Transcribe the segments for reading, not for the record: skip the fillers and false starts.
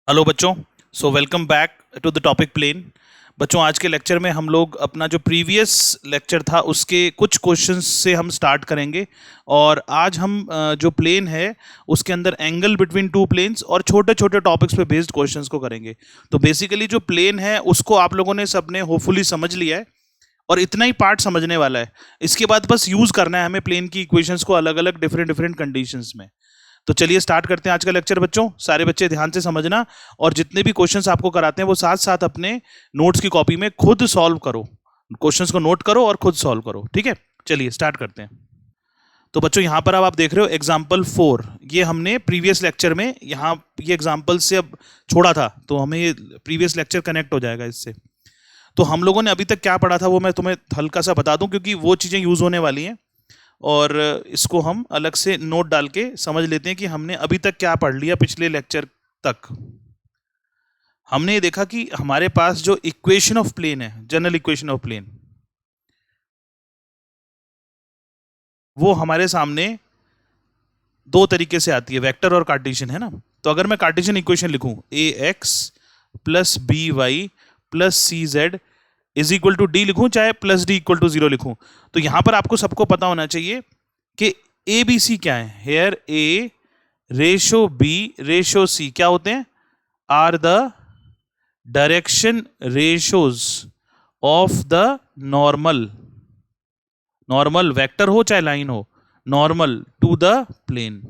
Hello बच्चों। Welcome back to the topic plane. बच्चों, आज के लेक्चर में हम लोग अपना जो प्रीवियस लेक्चर था उसके कुछ क्वेश्चंस से हम स्टार्ट करेंगे। और आज हम जो प्लेन है उसके अंदर एंगल बिटवीन टू प्लेन्स और छोटे छोटे टॉपिक्स पे बेस्ड क्वेश्चंस को करेंगे। तो बेसिकली जो प्लेन है उसको आप लोगों ने सबने होपफुली समझ लिया है और इतना ही पार्ट समझने वाला है। इसके बाद बस यूज़ करना है हमें प्लेन की इक्वेशंस को अलग अलग डिफरेंट डिफरेंट कंडीशंस में। तो चलिए स्टार्ट करते हैं आज का लेक्चर। बच्चों, सारे बच्चे ध्यान से समझना और जितने भी क्वेश्चंस आपको कराते हैं वो साथ साथ अपने नोट्स की कॉपी में खुद सॉल्व करो। क्वेश्चंस को नोट करो और खुद सॉल्व करो, ठीक है। चलिए स्टार्ट करते हैं। तो बच्चों, यहां पर अब आप देख रहे हो एग्जाम्पल 4। ये हमने प्रीवियस लेक्चर में यहाँ ये एग्जाम्पल से अब छोड़ा था, तो हमें ये प्रीवियस लेक्चर कनेक्ट हो जाएगा इससे। तो हम लोगों ने अभी तक क्या पढ़ा था वो मैं तुम्हें हल्का सा बता दूं, क्योंकि वो चीज़ें यूज़ होने वाली हैं और इसको हम अलग से नोट डाल के समझ लेते हैं कि हमने अभी तक क्या पढ़ लिया। पिछले लेक्चर तक हमने ये देखा कि हमारे पास जो इक्वेशन ऑफ प्लेन है, जनरल इक्वेशन ऑफ प्लेन, वो हमारे सामने दो तरीके से आती है, वेक्टर और कार्टेशियन, है ना। तो अगर मैं कार्टेशियन इक्वेशन लिखूं a x plus b y plus c z is equal to d लिखूं, चाहे प्लस डी इक्वल टू 0 लिखूं, तो यहां पर आपको सबको पता होना चाहिए कि ए बी सी क्या है। Here a ratio b ratio c क्या होते हैं? Are the direction ratios of the normal, normal vector हो चाहे लाइन हो, नॉर्मल टू द प्लेन।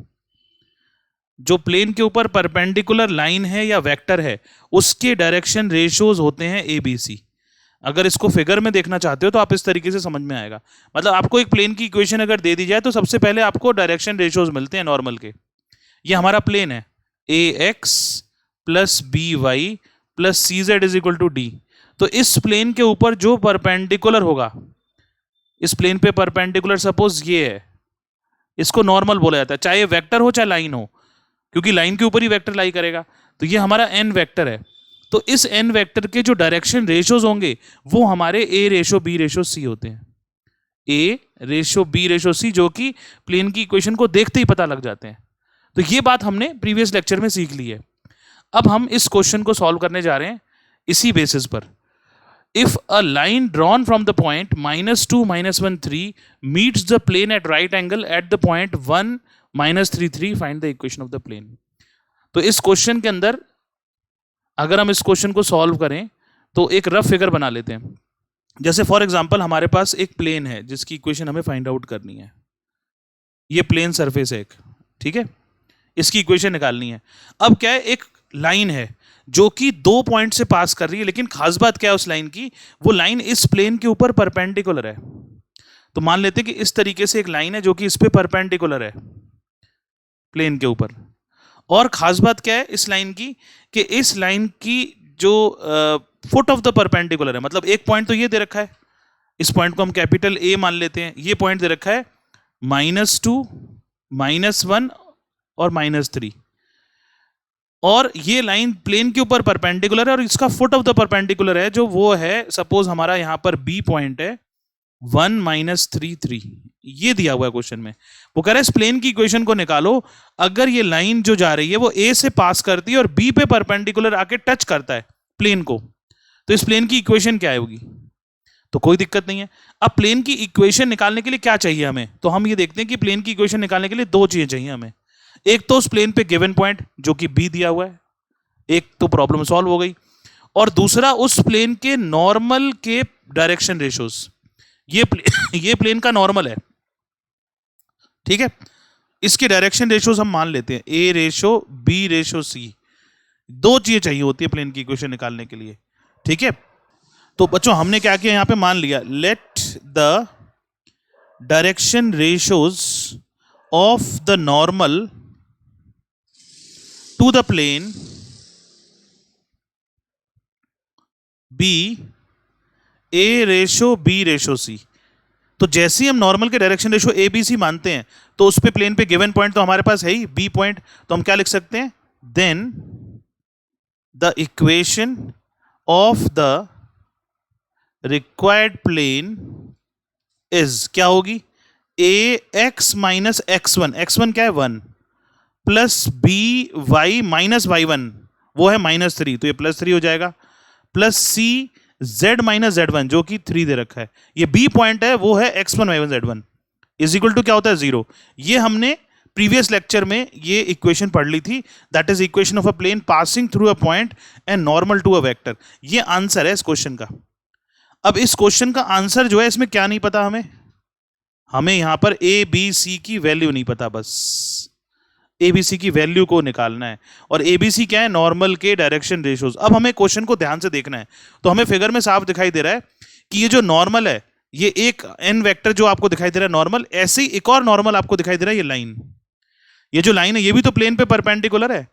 जो प्लेन के ऊपर परपेंडिकुलर लाइन है या वेक्टर है उसके डायरेक्शन रेशोज होते हैं ए बी सी। अगर इसको फिगर में देखना चाहते हो तो आप इस तरीके से समझ में आएगा। मतलब आपको एक प्लेन की इक्वेशन अगर दे दी जाए तो सबसे पहले आपको डायरेक्शन रेशोज मिलते हैं नॉर्मल के। ये हमारा प्लेन है a x plus b y plus c z is equal to d. तो इस प्लेन के ऊपर जो परपेंडिकुलर होगा, इस प्लेन पे परपेंडिकुलर सपोज ये है, इसको नॉर्मल बोला जाता है, चाहे वेक्टर हो चाहे लाइन हो, क्योंकि लाइन के ऊपर ही वेक्टर लाई करेगा। तो ये हमारा एन वेक्टर है। तो इस एन वेक्टर के जो डायरेक्शन रेशोज होंगे वो हमारे ए रेशो बी रेशो सी होते हैं। ए रेशो बी रेशो सी, जो कि प्लेन की इक्वेशन को देखते ही पता लग जाते हैं। तो ये बात हमने प्रीवियस लेक्चर में सीख ली है। अब हम इस क्वेश्चन को सॉल्व करने जा रहे हैं इसी बेसिस पर। If a line drawn from the point -2 -1 3 meets the plane at right angle at the point 1 -3 3, find the equation of the plane. तो इस क्वेश्चन के अंदर अगर हम इस क्वेश्चन को सॉल्व करें तो एक रफ फिगर बना लेते हैं। जैसे फॉर एग्जांपल हमारे पास एक प्लेन है जिसकी इक्वेशन हमें फाइंड आउट करनी है। ये प्लेन सरफेस है एक, ठीक है, इसकी इक्वेशन निकालनी है। अब क्या है, एक लाइन है जो कि दो पॉइंट से पास कर रही है, लेकिन खास बात क्या है उस लाइन की, वो लाइन इस प्लेन के ऊपर परपेंडिकुलर है। तो मान लेते हैं कि इस तरीके से एक लाइन है जो कि इस पे परपेंडिकुलर है प्लेन के ऊपर। और खास बात क्या है इस लाइन की कि इस लाइन की जो फुट ऑफ द परपेंडिकुलर है, मतलब एक पॉइंट तो ये दे रखा है, इस पॉइंट को हम कैपिटल ए मान लेते हैं। ये पॉइंट दे रखा है -2 -1 और -3, और ये लाइन प्लेन के ऊपर परपेंडिकुलर है और इसका फुट ऑफ द परपेंडिकुलर है जो वो है, सपोज हमारा यहां पर बी पॉइंट है 1 -3 3। ये दिया हुआ है क्वेश्चन में। वो कह रहा है इस प्लेन की इक्वेशन को निकालो अगर ये लाइन जो जा रही है वो ए से पास करती है और बी पे परपेंडिकुलर आके टच करता है प्लेन को, तो इस प्लेन की इक्वेशन क्या होगी। तो कोई दिक्कत नहीं है। अब प्लेन की इक्वेशन निकालने के लिए क्या चाहिए हमें, तो हम ये देखते हैं कि प्लेन की इक्वेशन निकालने के लिए दो चीजें चाहिए हमें। एक तो उस प्लेन पे गिवन पॉइंट जो कि बी दिया हुआ है, एक तो प्रॉब्लम सॉल्व हो गई, और दूसरा उस प्लेन के नॉर्मल के डायरेक्शन रेशोज। ये प्लेन का नॉर्मल है, ठीक है। इसके डायरेक्शन रेशोज हम मान लेते हैं ए रेशो बी रेशो सी। दो चीजें चाहिए होती है प्लेन की इक्वेशन निकालने के लिए, ठीक है। तो बच्चों हमने क्या किया, यहां पे मान लिया let the direction ratios of the normal to the plane be a ratio b ratio c. तो जैसे ही हम नॉर्मल के direction ratio a b c मानते हैं तो उस पे प्लेन पे गिवन पॉइंट तो हमारे पास है ही बी पॉइंट, तो हम क्या लिख सकते हैं, then the equation of the required plane is क्या होगी, ए एक्स -x1, x1 क्या है 1, प्लस बी वाई -y1, वो है -3, तो ये +3 हो जाएगा, plus c z minus z1 जो कि 3 दे रखा है। ये बी पॉइंट है, वो है x1 y1 z1 is equal to क्या होता है 0। ये हमने प्रीवियस लेक्चर में ये इक्वेशन पढ़ ली थी, that is equation of a plane passing through a point and normal to a vector. ये आंसर है इस क्वेश्चन का। अब इस क्वेश्चन का आंसर जो है, इसमें क्या नहीं पता हमें यहां पर ए बी सी की वैल्यू नहीं पता, बस ए बी सी की वैल्यू को निकालना है। और ए बी सी क्या है, नॉर्मल के डायरेक्शन रेशियोज। अब हमें क्वेश्चन को ध्यान से देखना है, तो हमें फिगर में साफ दिखाई दे रहा है कि ये जो नॉर्मल है, ये एक एन वेक्टर जो आपको दिखाई दे रहा है नॉर्मल, ऐसे ही एक और नॉर्मल आपको दिखाई दे रहा है, ये लाइन। ये जो लाइन है ये भी तो प्लेन पे परपेंडिकुलर है,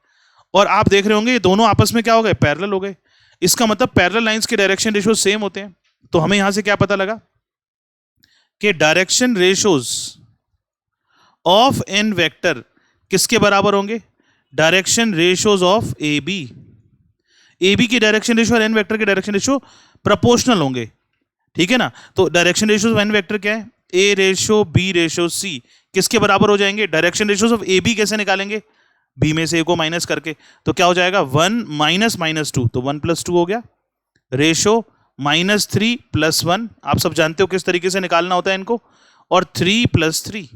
और आप देख रहे होंगे ये दोनों आपस में क्या हो गए, पैरेलल हो गए। इसका मतलब पैरेलल लाइंस के डायरेक्शन रेशियोज सेम होते हैं। तो हमें यहां से क्या पता लगा कि direction ratios of n vector किसके बराबर होंगे, direction ratios of A B की डायरेक्शन रेशियो और एन वेक्टर के डायरेक्शन रेशियो प्रोपोर्शनल होंगे, ठीक है ना। तो direction ratios of n vector क्या है, a ratio b ratio c, किसके बराबर हो जाएंगे, direction ratios of A B कैसे निकालेंगे, बी में से ए को माइनस करके। तो क्या हो जाएगा 1 माइनस -2, तो 1 + 2 हो गया, रेशियो -3 + 1, आप सब जानते हो किस तरीके से निकालना होता है इनको, और 3 + 3।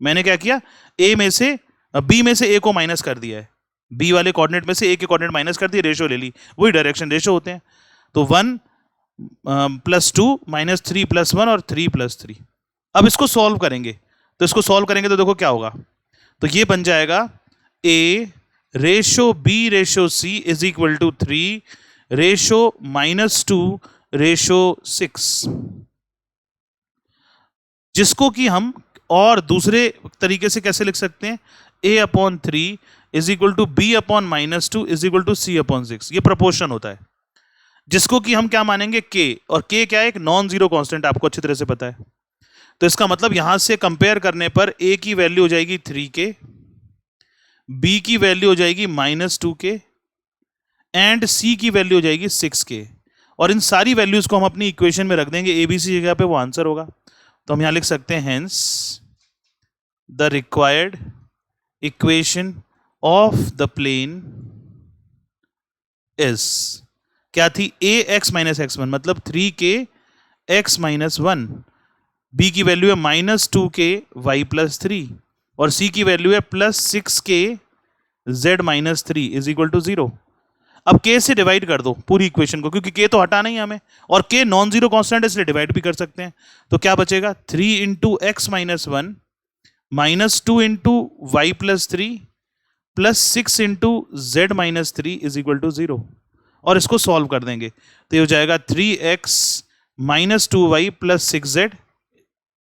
मैंने क्या किया, ए में से बी में से ए को माइनस कर दिया है, बी वाले कोऑर्डिनेट में से ए के कोऑर्डिनेट माइनस कर दिए, रेशियो ले ली, वही डायरेक्शन रेशियो होते हैं। तो 1 + 2 -3 + 1 और 3 + 3। अब इसको सॉल्व करेंगे, तो इसको सॉल्व करेंगे तो देखो क्या होगा, तो ये बन जाएगा a ratio b ratio c is equal to 3 ratio -2 ratio 6, जिसको कि हम और दूसरे तरीके से कैसे लिख सकते हैं, a/3 is equal to b/-2 is equal to c/6। ये प्रोपोर्शन होता है, जिसको कि हम क्या मानेंगे k, और k क्या है, एक नॉन जीरो कांस्टेंट, आपको अच्छी तरह से पता है। तो इसका मतलब यहां से कंपेयर करने पर a की वैल्यू हो जाएगी 3k, b की वैल्यू हो जाएगी -2k एंड c की वैल्यू हो जाएगी 6k। और इन सारी वैल्यूज को हम अपनी इक्वेशन में रख देंगे, ए बी सी जगह पे वो आंसर होगा। तो हम यहां लिख सकते हैं hence the required equation of the plane is, क्या थी, ax - x1 मतलब 3k x - 1, b की वैल्यू है -2k y + 3, और c की वैल्यू है +6k z - 3 is equal to 0। अब k से डिवाइड कर दो पूरी इक्वेशन को, क्योंकि k तो हटाना ही है हमें, और k नॉन जीरो कांस्टेंट है इसलिए डिवाइड भी कर सकते हैं। तो क्या बचेगा, 3 × x - 1 -2 × y + 3 +6 × z - 3 is equal to 0। और इसको सॉल्व कर देंगे तो ये हो जाएगा 3x - 2y + 6z,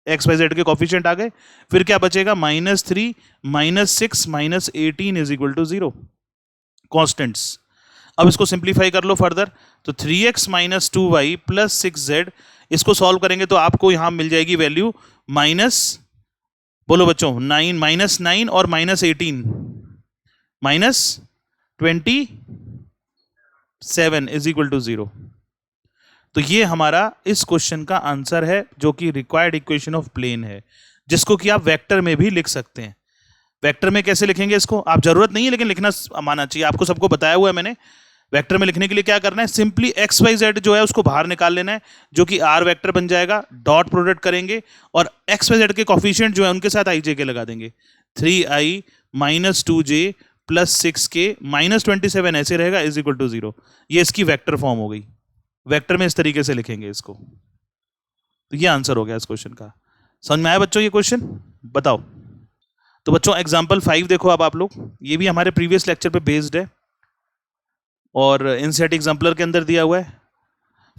x y z के कॉफिशिएंट आ गए, फिर क्या बचेगा, -3 -6 -18 इज इक्वल टू 0, कॉन्स्टेंट्स। अब इसको सिंप्लीफाई कर लो फर्दर, तो 3x - 2y + 6z, इसको सॉल्व करेंगे तो आपको यहां मिल जाएगी वैल्यू बोलो बच्चों -9 और -18 -27 इज इक्वल टू 0। तो ये हमारा इस क्वेश्चन का आंसर है, जो कि रिक्वायर्ड इक्वेशन ऑफ प्लेन है, जिसको कि आप वेक्टर में भी लिख सकते हैं। वेक्टर में कैसे लिखेंगे इसको, आप जरूरत नहीं है लेकिन लिखना माना चाहिए, आपको सबको बताया हुआ है मैंने। वेक्टर में लिखने के लिए क्या करना है, सिंपली एक्स वाई जेड जो है उसको बाहर निकाल लेना है, जो कि आर वेक्टर बन जाएगा, डॉट प्रोडक्ट करेंगे और एक्स वाई जेड के कॉफिशिएंट जो है उनके साथ आई जे के लगा देंगे, 3i - 2j + 6k -27 ऐसे रहेगा इज इक्वल टू 0। ये इसकी वेक्टर फॉर्म हो गई। वेक्टर में इस तरीके से लिखेंगे इसको। तो ये आंसर हो गया इस क्वेश्चन का। समझ में आया बच्चों ये क्वेश्चन, बताओ। तो बच्चों एग्जाम्पल 5 देखो अब आप लोग, ये भी हमारे प्रीवियस लेक्चर पे बेस्ड है और इनसेट एग्जाम्पलर के अंदर दिया हुआ है।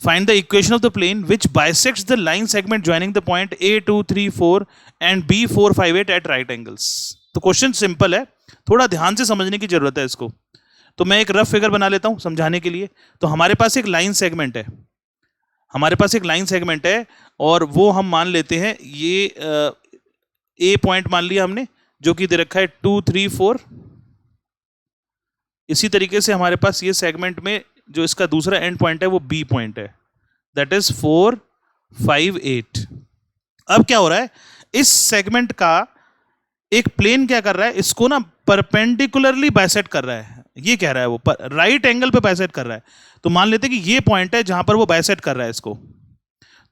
Find the equation of the plane which bisects the line segment joining the point A2, 3, 4 and B4, 5, 8 at right angles. तो क्वेश्चन सिंपल है, थोड़ा ध्यान से समझने की जरूरत है इसको। तो मैं एक रफ फिगर बना लेता हूं समझाने के लिए। तो हमारे पास एक लाइन सेगमेंट है, और वो हम मान लेते हैं ये ए पॉइंट मान लिया हमने, जो कि दे रखा है 2, 3, 4। इसी तरीके से हमारे पास ये सेगमेंट में जो इसका दूसरा एंड पॉइंट है वो बी पॉइंट है, दैट इज 4, 5, 8। अब क्या हो रहा है, इस सेगमेंट का एक प्लेन क्या कर रहा है, इसको ना परपेंडिकुलरली बाइसेक्ट कर रहा है। ये कह रहा है वो राइट एंगल पे बाइसेक्ट कर रहा है। तो मान लेते हैं कि ये पॉइंट है जहां पर वो बाइसेक्ट कर रहा है इसको।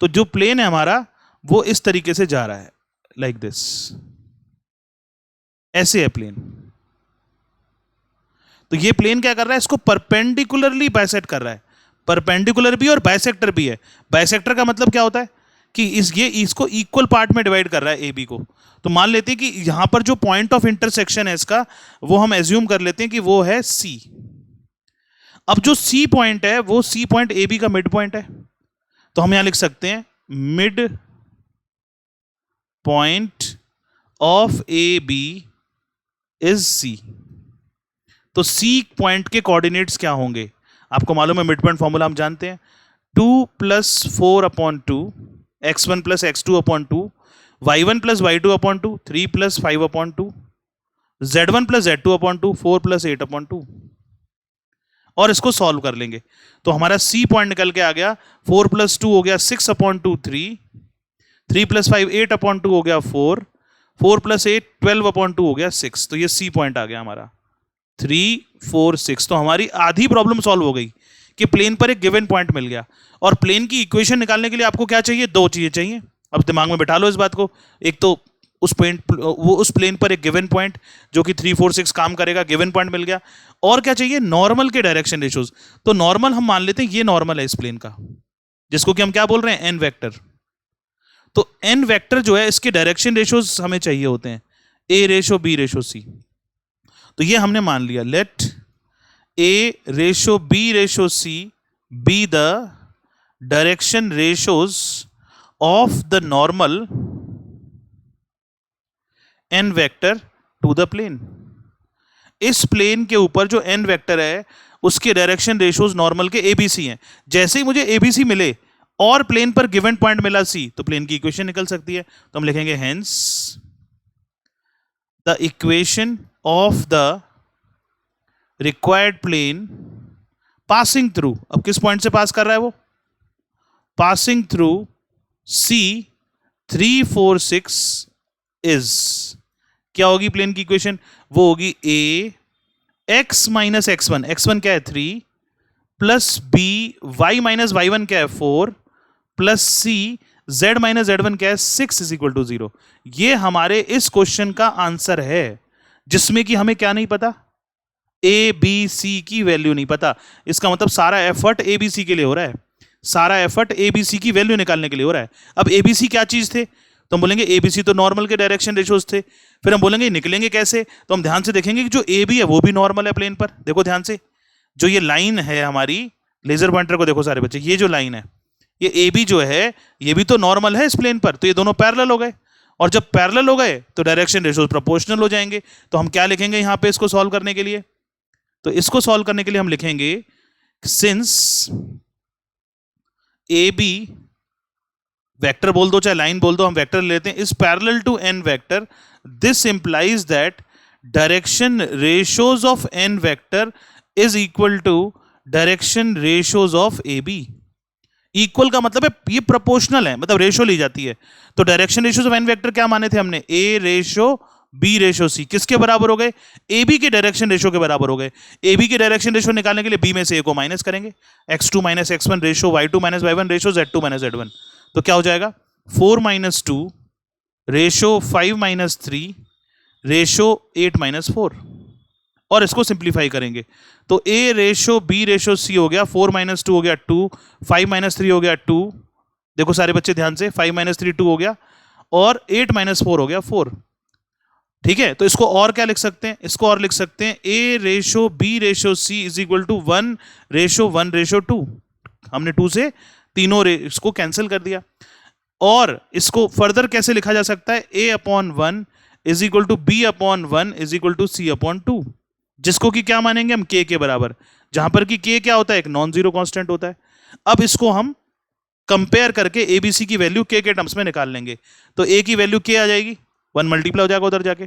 तो जो प्लेन है हमारा वो इस तरीके से जा रहा है, लाइक दिस, ऐसे है प्लेन। तो ये प्लेन क्या कर रहा है, इसको परपेंडिकुलरली बाइसेक्ट कर रहा है। परपेंडिकुलर भी और बाइसेक्टर भी है। बाइसेक्टर का मतलब क्या होता है कि ये इसको इक्वल पार्ट में डिवाइड कर रहा है ए बी को। तो मान लेते हैं कि यहां पर जो पॉइंट ऑफ इंटरसेक्शन है इसका, वो हम एज्यूम कर लेते हैं कि वो है सी। अब जो सी पॉइंट है वो सी पॉइंट ए बी का मिड पॉइंट है। तो हम यहां लिख सकते हैं mid point of A B is C. तो सी पॉइंट के कोऑर्डिनेट्स क्या होंगे, आपको मालूम है मिड पॉइंट फॉर्मूला हम जानते हैं, 2 + 4/2 x1 + x2/2 y1 + y2/2 3 + 5/2 z1 + z2/2 4 + 8/2। और इसको सॉल्व कर लेंगे तो हमारा सी पॉइंट निकल के आ गया 4 + 2 हो गया 6/2 3 3 + 5 8/2 हो गया 4 4 + 8 12/2 हो गया 6। तो ये सी पॉइंट आ गया हमारा 3 4 6। तो हमारी आधी प्रॉब्लम सॉल्व हो गई कि प्लेन पर एक गिवन पॉइंट मिल गया। और प्लेन की इक्वेशन निकालने के लिए आपको क्या चाहिए, दो चीजें चाहिए। अब दिमाग में बिठा लो इस बात को। एक तो उस प्लेन पर एक गिवन पॉइंट जो कि 3 4 6 काम करेगा, गिवन पॉइंट मिल गया। और क्या चाहिए, नॉर्मल के डायरेक्शन रेशियोज। तो नॉर्मल हम मान लेते हैं ये नॉर्मल है इस प्लेन का, जिसको कि हम क्या बोल रहे हैं, एन वेक्टर। तो एन वेक्टर जो है इसके डायरेक्शन रेशियोज हमें चाहिए होते हैं, a ratio b ratio c. तो ये हमने मान लिया, let a ratio b ratio c be the direction ratios of the normal n vector to the plane. इस प्लेन के ऊपर जो एन वेक्टर है उसके डायरेक्शन रेशियोज नॉर्मल के एबीसी हैं। जैसे ही मुझे एबीसी मिले और प्लेन पर गिवन पॉइंट मिला सी, तो प्लेन की इक्वेशन निकल सकती है। तो हम लिखेंगे hence the equation of the required plane passing through, अब किस पॉइंट से पास कर रहा है वो, पासिंग थ्रू सी 3 4 6 इज, क्या होगी प्लेन की इक्वेशन, वो होगी ए x - x1, x1 क्या है 3 प्लस बी y - y1 क्या है 4 प्लस सी z - z1 क्या है 6 = 0। ये हमारे इस क्वेश्चन का आंसर है, जिसमें कि हमें क्या नहीं पता, ए बी सी की वैल्यू नहीं पता। इसका मतलब सारा एफर्ट ए बी सी के लिए हो रहा है, सारा एफर्ट ए बी सी की वैल्यू निकालने के लिए हो रहा है। अब ए बी सी क्या चीज थे, तो हम बोलेंगे ए बी सी तो नॉर्मल के डायरेक्शन रेशियोज थे। फिर हम बोलेंगे निकलेंगे कैसे, तो हम ध्यान से देखेंगे कि जो ए बी है वो भी नॉर्मल है प्लेन पर। देखो ध्यान से, जो ये लाइन है हमारी, लेजर पॉइंटर को देखो सारे बच्चे, ये जो लाइन है ये ए बी जो है ये भी तो नॉर्मल है इस प्लेन पर। तो ये दोनों पैरेलल हो गए, और जब पैरेलल हो गए तो डायरेक्शन रेशियोज प्रोपोर्शनल हो जाएंगे। तो हम क्या लिखेंगे यहां पे इसको सॉल्व करने के लिए, तो इसको सॉल्व करने के लिए हम लिखेंगे सिंस ए बी, वेक्टर बोल दो चाहे लाइन बोल दो, हम वेक्टर लेते हैं, is parallel to n vector, this implies that direction ratios of n vector is equal to direction ratios of A B. Equal का मतलब है ये प्रोपोर्शनल है, मतलब रेशियो ली जाती है। तो direction ratios of n vector क्या माने थे हमने, a ratio b ratio c, किसके बराबर हो गए, ए बी के डायरेक्शन रेशियो के बराबर हो गए। ए बी के डायरेक्शन रेशियो निकालने के लिए बी में से ए को माइनस करेंगे, x2 - x1 ratio y2 - y1 ratio z2 - z1। तो क्या हो जाएगा 4 - 2 रेशियो 5 - 3 रेशियो 8 - 4। और इसको सिंप्लीफाई करेंगे तो a ratio b ratio c हो गया, 4 - 2 हो गया 2, 5 - 3 हो गया 2, देखो सारे बच्चे ध्यान से, 5 - 3 2 हो गया, और 8 - 4 हो गया 4। ठीक है, तो इसको और क्या लिख सकते हैं, इसको और लिख सकते हैं a ratio b ratio c is equal to 1 ratio 1 ratio 2। हमने 2 से तीनों इसको कैंसिल कर दिया। और इसको फर्दर कैसे लिखा जा सकता है, a/1 is equal to b/1 is equal to c/2, जिसको कि क्या मानेंगे हम k के बराबर, जहां पर कि k क्या होता है, एक नॉन जीरो कांस्टेंट होता है। अब इसको हम कंपेयर करके abc की वैल्यू k के टर्म्स में निकाल लेंगे। तो a की वैल्यू k आ जाएगी, 1 मल्टीप्लाई हो जाएगा उधर जाके,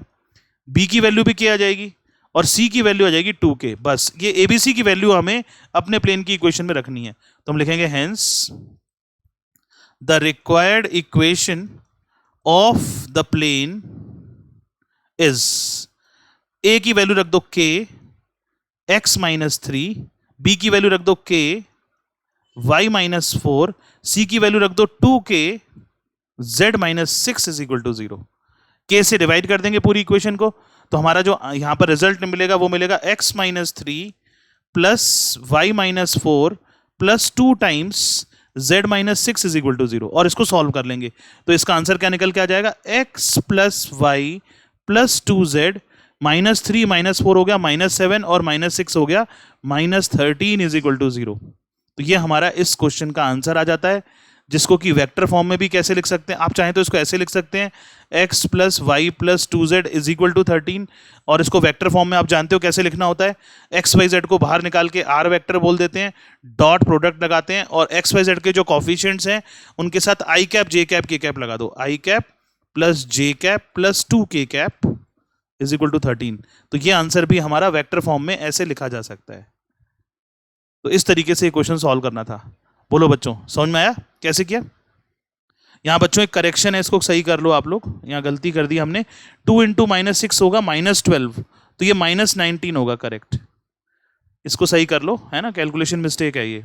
b की वैल्यू भी k आ जाएगी, और c की वैल्यू आ जाएगी 2k। बस ये abc की वैल्यू हमें अपने प्लेन की इक्वेशन में रखनी है। तो हम लिखेंगे hence the required equation of the plane is, a की वैल्यू रख दो k, x माइनस 3, b की वैल्यू रख दो k, y माइनस 4, c की वैल्यू रख दो 2k, z minus 6 is equal to 0। k से डिवाइड कर देंगे पूरी इक्वेशन को, तो हमारा जो यहां पर रिजल्ट मिलेगा वो मिलेगा x minus 3 plus y minus 4 plus 2 times z minus 6 is equal to 0। और इसको सॉल्व कर लेंगे तो इसका आंसर क्या निकल के आ जाएगा, x plus y plus 2z minus 3 minus 4 हो गया माइनस 7 और माइनस 6 हो गया माइनस 13 इज इक्वल टू 0। तो ये हमारा इस क्वेश्चन का आंसर आ जाता है, जिसको कि वेक्टर फॉर्म में भी कैसे लिख सकते हैं, आप चाहें तो इसको ऐसे लिख सकते हैं x plus y plus 2z is equal to 13, और इसको वेक्टर फॉर्म में आप जानते हो कैसे लिखना होता है, x वाई z को बाहर निकाल के r वेक्टर बोल देते हैं, डॉट प्रोडक्ट लगाते हैं और x वाई z के जो कॉफिशिएंट्स हैं उनके साथ i cap j cap k cap लगा दो, i cap plus j cap plus 2k cap is equal to 13। तो ये आंसर भी हमारा वेक्टर फॉर्म में ऐसे लिखा जा सकता है। तो इस तरीके से क्वेश्चन सॉल्व करना था। बोलो बच्चों, समझ में आया कैसे किया? यहाँ बच्चों एक करेक्शन है, इसको सही कर लो आप लोग, यहाँ गलती कर दी हमने, 2 इंटू माइनस 6 होगा माइनस 12, तो ये माइनस 19 होगा, करेक्ट। इसको सही कर लो, है ना, कैलकुलेशन मिस्टेक है ये,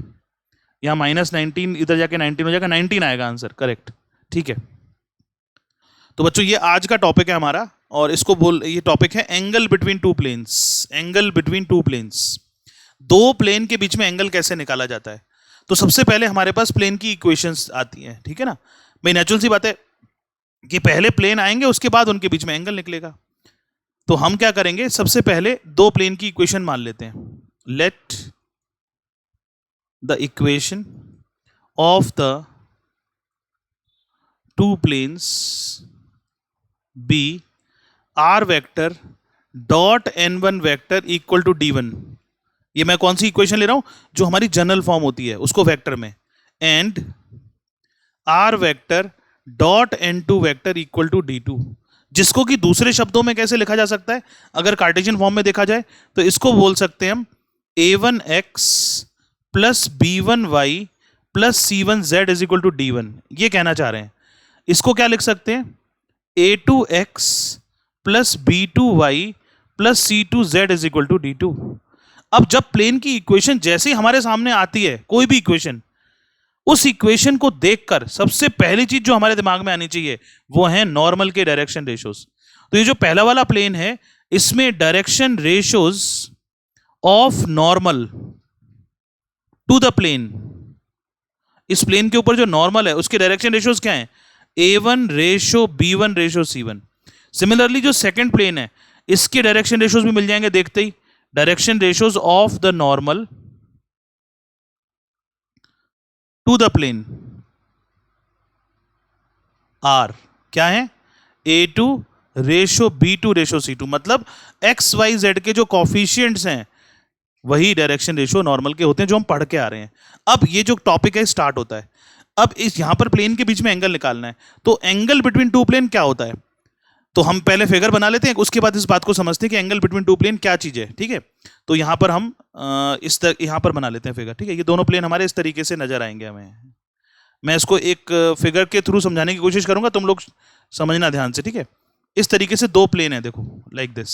यहाँ माइनस 19 इधर जाके 19 हो जाएगा, 19 आएगा आंसर, करेक्ट, ठीक है। तो बच्चों ये आज का टॉपिक है हमारा, और इसको ये टॉपिक है angle between two planes. Angle between two planes, दो प्लेन के बीच में एंगल कैसे निकाला जाता है। तो सबसे पहले हमारे पास प्लेन की इक्वेशंस आती हैं, ठीक है ना। भाई नेचुरल सी बात है कि पहले प्लेन आएंगे उसके बाद उनके बीच में एंगल निकलेगा। तो हम क्या करेंगे, सबसे पहले दो प्लेन की इक्वेशन मान लेते हैं। Let the equation of the two planes be r vector dot n1 vector equal to d1। ये मैं कौन सी इक्वेशन ले रहा हूं, जो हमारी जनरल फॉर्म होती है उसको वेक्टर में, and r vector dot n2 vector equal to d2, जिसको कि दूसरे शब्दों में कैसे लिखा जा सकता है, अगर कार्टेशियन फॉर्म में देखा जाए तो इसको बोल सकते हैं हम a1x plus b1y plus c1z is equal to d1। ये कहना चाह रहे हैं। इसको क्या लिख सकते हैं, a2x plus b2y plus c2z is equal to d2। अब जब प्लेन की इक्वेशन जैसे ही हमारे सामने आती है, कोई भी इक्वेशन, उस इक्वेशन को देखकर सबसे पहली चीज जो हमारे दिमाग में आनी चाहिए वो है नॉर्मल के डायरेक्शन रेशियोज। तो ये जो पहला वाला प्लेन है, इसमें direction ratios of normal to the plane, इस प्लेन के ऊपर जो नॉर्मल है उसके डायरेक्शन रेशियोज क्या है, a1 ratio b1 ratio c1। Similarly जो सेकंड प्लेन है, इसके डायरेक्शन रेशियोज भी मिल जाएंगे देखते ही, direction ratios of the normal to the plane are क्या है, a2 ratio b2 ratio c2। मतलब x y z के जो कॉफिशिएंट्स हैं वही डायरेक्शन रेशियो नॉर्मल के होते हैं, जो हम पढ़ के आ रहे हैं। अब ये जो टॉपिक है स्टार्ट होता है। अब इस यहां पर प्लेन के बीच में एंगल निकालना है, तो एंगल बिटवीन टू प्लेन क्या होता है, तो हम पहले फिगर बना लेते हैं, उसके बाद इस बात को समझते हैं कि एंगल बिटवीन टू प्लेन क्या चीज है, ठीक है। तो यहां पर हम यहां पर बना लेते हैं फिगर, ठीक है। ये दोनों प्लेन हमारे इस तरीके से नजर आएंगे हमें। मैं इसको एक फिगर के थ्रू समझाने की कोशिश करूंगा, तुम लोग समझना ध्यान से, ठीक है। इस तरीके से दो प्लेन है, देखो लाइक दिस,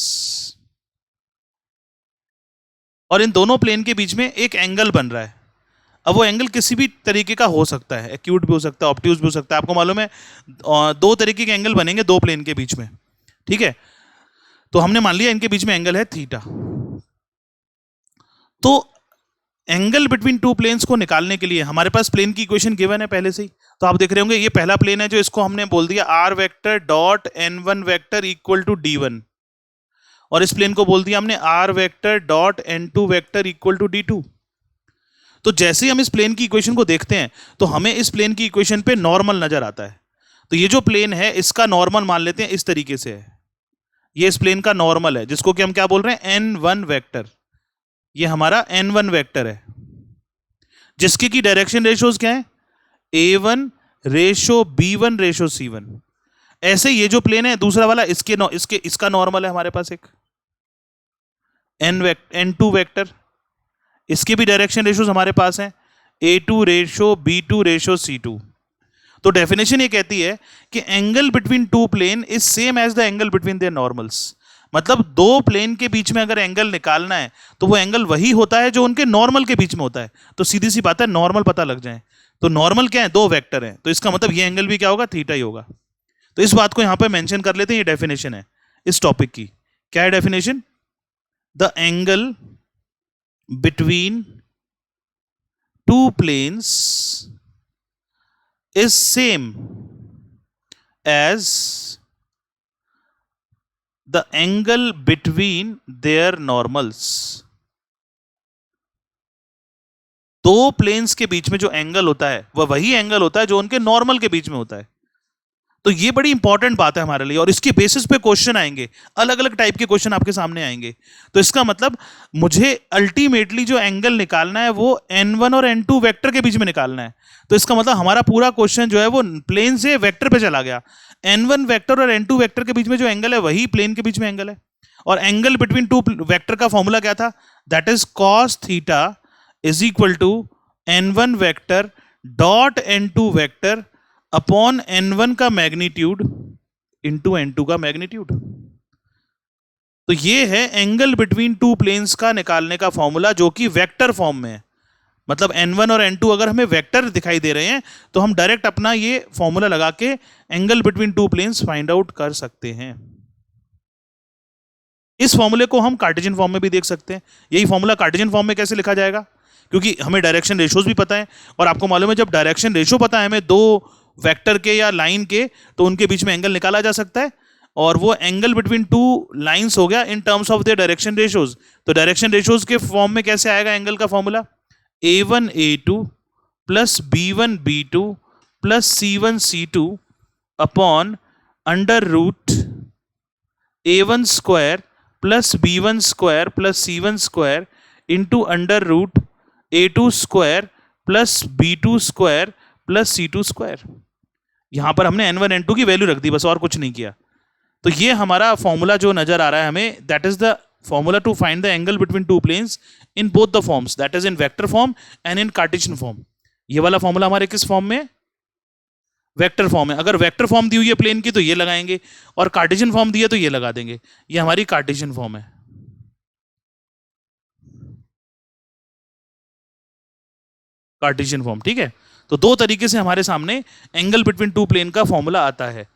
और इन दोनों प्लेन के बीच में एक एंगल बन रहा है। अब वो एंगल किसी भी तरीके का हो सकता है, एक्यूट भी हो सकता है, ऑब्ट्यूज भी हो सकता है। आपको मालूम है दो तरीके के एंगल बनेंगे दो प्लेन के बीच में, ठीक है। तो हमने मान लिया इनके बीच में एंगल है थीटा। तो एंगल बिटवीन टू प्लेन्स को निकालने के लिए हमारे पास प्लेन की इक्वेशन गिवन है पहले से ही। तो आप देख रहे होंगे ये पहला प्लेन है, जो इसको हमने बोल दिया r vector dot n1 vector equal to d1, और इस प्लेन को बोल दिया हमने r vector dot n2 vector equal to d2। तो जैसे ही हम इस प्लेन की इक्वेशन को देखते हैं तो हमें इस प्लेन की इक्वेशन पे नॉर्मल नजर आता है। तो ये जो प्लेन है इसका नॉर्मल मान लेते हैं, इस तरीके से है, ये इस प्लेन का नॉर्मल है, जिसको कि हम क्या बोल रहे हैं, n1 वेक्टर। ये हमारा n1 वेक्टर है, जिसके की डायरेक्शन रेशियोज क्या है, a1 ratio b1 ratio c1। ऐसे ये जो प्लेन है दूसरा वाला, इसका नॉर्मल है हमारे पास एक n2 वेक्टर, इसके भी डायरेक्शन रेशियोज हमारे पास हैं a2 ratio b2 ratio c2। तो डेफिनेशन ये कहती है कि angle between two plane is same as the angle between their normals. मतलब दो प्लेन के बीच में अगर एंगल निकालना है तो वो एंगल वही होता है जो उनके नॉर्मल के बीच में होता है। तो सीधी सी बात है, नॉर्मल पता लग जाए। तो नॉर्मल क्या है, दो वेक्टर हैं, तो इसका मतलब ये एंगल भी क्या होगा, थीटा ही होगा। तो इस बात को यहां पे मेंशन कर लेते हैं, ये डेफिनेशन है इस टॉपिक की। क्या है definition? The angle between two planes is same as the angle between their normals। दो प्लेन्स के बीच में जो एंगल होता है वह वही एंगल होता है जो उनके नॉर्मल के बीच में होता है। तो ये बड़ी इंपॉर्टेंट बात है हमारे लिए, और इसके बेसिस पे क्वेश्चन आएंगे, अलग अलग टाइप के क्वेश्चन आपके सामने आएंगे। तो इसका मतलब मुझे अल्टीमेटली जो एंगल निकालना है वो n1 और n2 वेक्टर के बीच में निकालना है। तो इसका मतलब हमारा पूरा क्वेश्चन जो है वो प्लेन से वेक्टर पे चला गया। n1 वेक्टर और n2 वेक्टर के बीच में जो एंगल है वही प्लेन के बीच में एंगल है। और एंगल बिटवीन टू वेक्टर का फॉर्मूला क्या था? That is cos theta is equal to n1 vector dot n2 vector upon n1 का मैग्नीट्यूड इंटू n2 का मैग्नीट्यूड। तो ये है एंगल बिटवीन टू प्लेन्स का निकालने का फॉर्मूला, जो कि वेक्टर फॉर्म में है। मतलब n1 और n2 अगर हमें वेक्टर दिखाई दे रहे हैं तो हम डायरेक्ट अपना ये फॉर्मूला लगा के angle between two planes find out कर सकते हैं। इस फॉर्मूले को हम कार्टेशियन फॉर्म में भी देख सकते हैं। यही फॉर्मूला कार्टेशियन फॉर्म में कैसे लिखा जाएगा? क्योंकि हमें डायरेक्शन रेशियोज भी पता है, और आपको मालूम है जब डायरेक्शन रेशियो पता है हमें दो वेक्टर के या लाइन के, तो उनके बीच में एंगल निकाला जा सकता है। और वो एंगल बिटवीन टू लाइंस हो गया in terms of the direction ratios. तो डायरेक्शन रेशियोज के फॉर्म में कैसे आएगा एंगल का formula? a1 a2 plus b1 b2 plus c1 c2 upon under root a1 square plus b1 square plus c1 square into under root a2 square plus b2 square plus c2 square. यहां पर हमने n1 n2 की value रख दी, बस और कुछ नहीं किया। तो ये हमारा फॉर्मूला जो नजर आ रहा है हमें, that is the formula to find the angle between two planes in both the forms, that is in vector form and in Cartesian form. ये वाला फॉर्मूला हमारे किस फॉर्म में? वेक्टर फॉर्म है। अगर वेक्टर फॉर्म दी हुई है प्लेन की तो ये लगाएंगे, और कार्टेशियन फॉर्म दी है तो ये लगा देंगे। ये हमारी कार्टेशियन फॉर्म है। कार्टेशियन फॉर्म, ठीक है। तो दो तरीके से हमारे सामने एंगल बिटवीन टू प्लेन का फॉर्मूला आता है।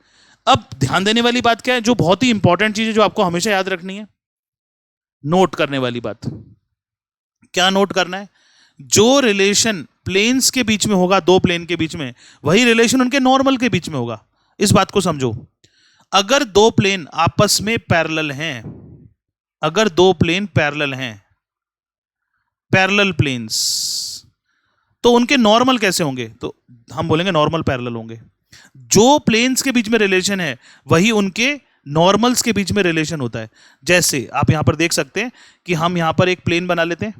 अब ध्यान देने वाली बात क्या है, जो बहुत ही इंपॉर्टेंट चीज है, जो आपको हमेशा याद रखनी है, नोट करने वाली बात। क्या नोट करना है? जो रिलेशन प्लेन्स के बीच में होगा, दो प्लेन के बीच में, वही रिलेशन उनके नॉर्मल के बीच में होगा। इस बात को समझो। अगर दो प्लेन आपस में पैरेलल हैं, अगर दो प्लेन पैरेलल हैं, पैरेलल प्लेन्स, तो उनके नॉर्मल कैसे होंगे? तो हम बोलेंगे नॉर्मल पैरेलल होंगे। जो प्लेन्स के बीच में रिलेशन है वही उनके नॉर्मल्स के बीच में रिलेशन होता है। जैसे आप यहां पर देख सकते हैं कि हम यहां पर एक प्लेन बना लेते हैं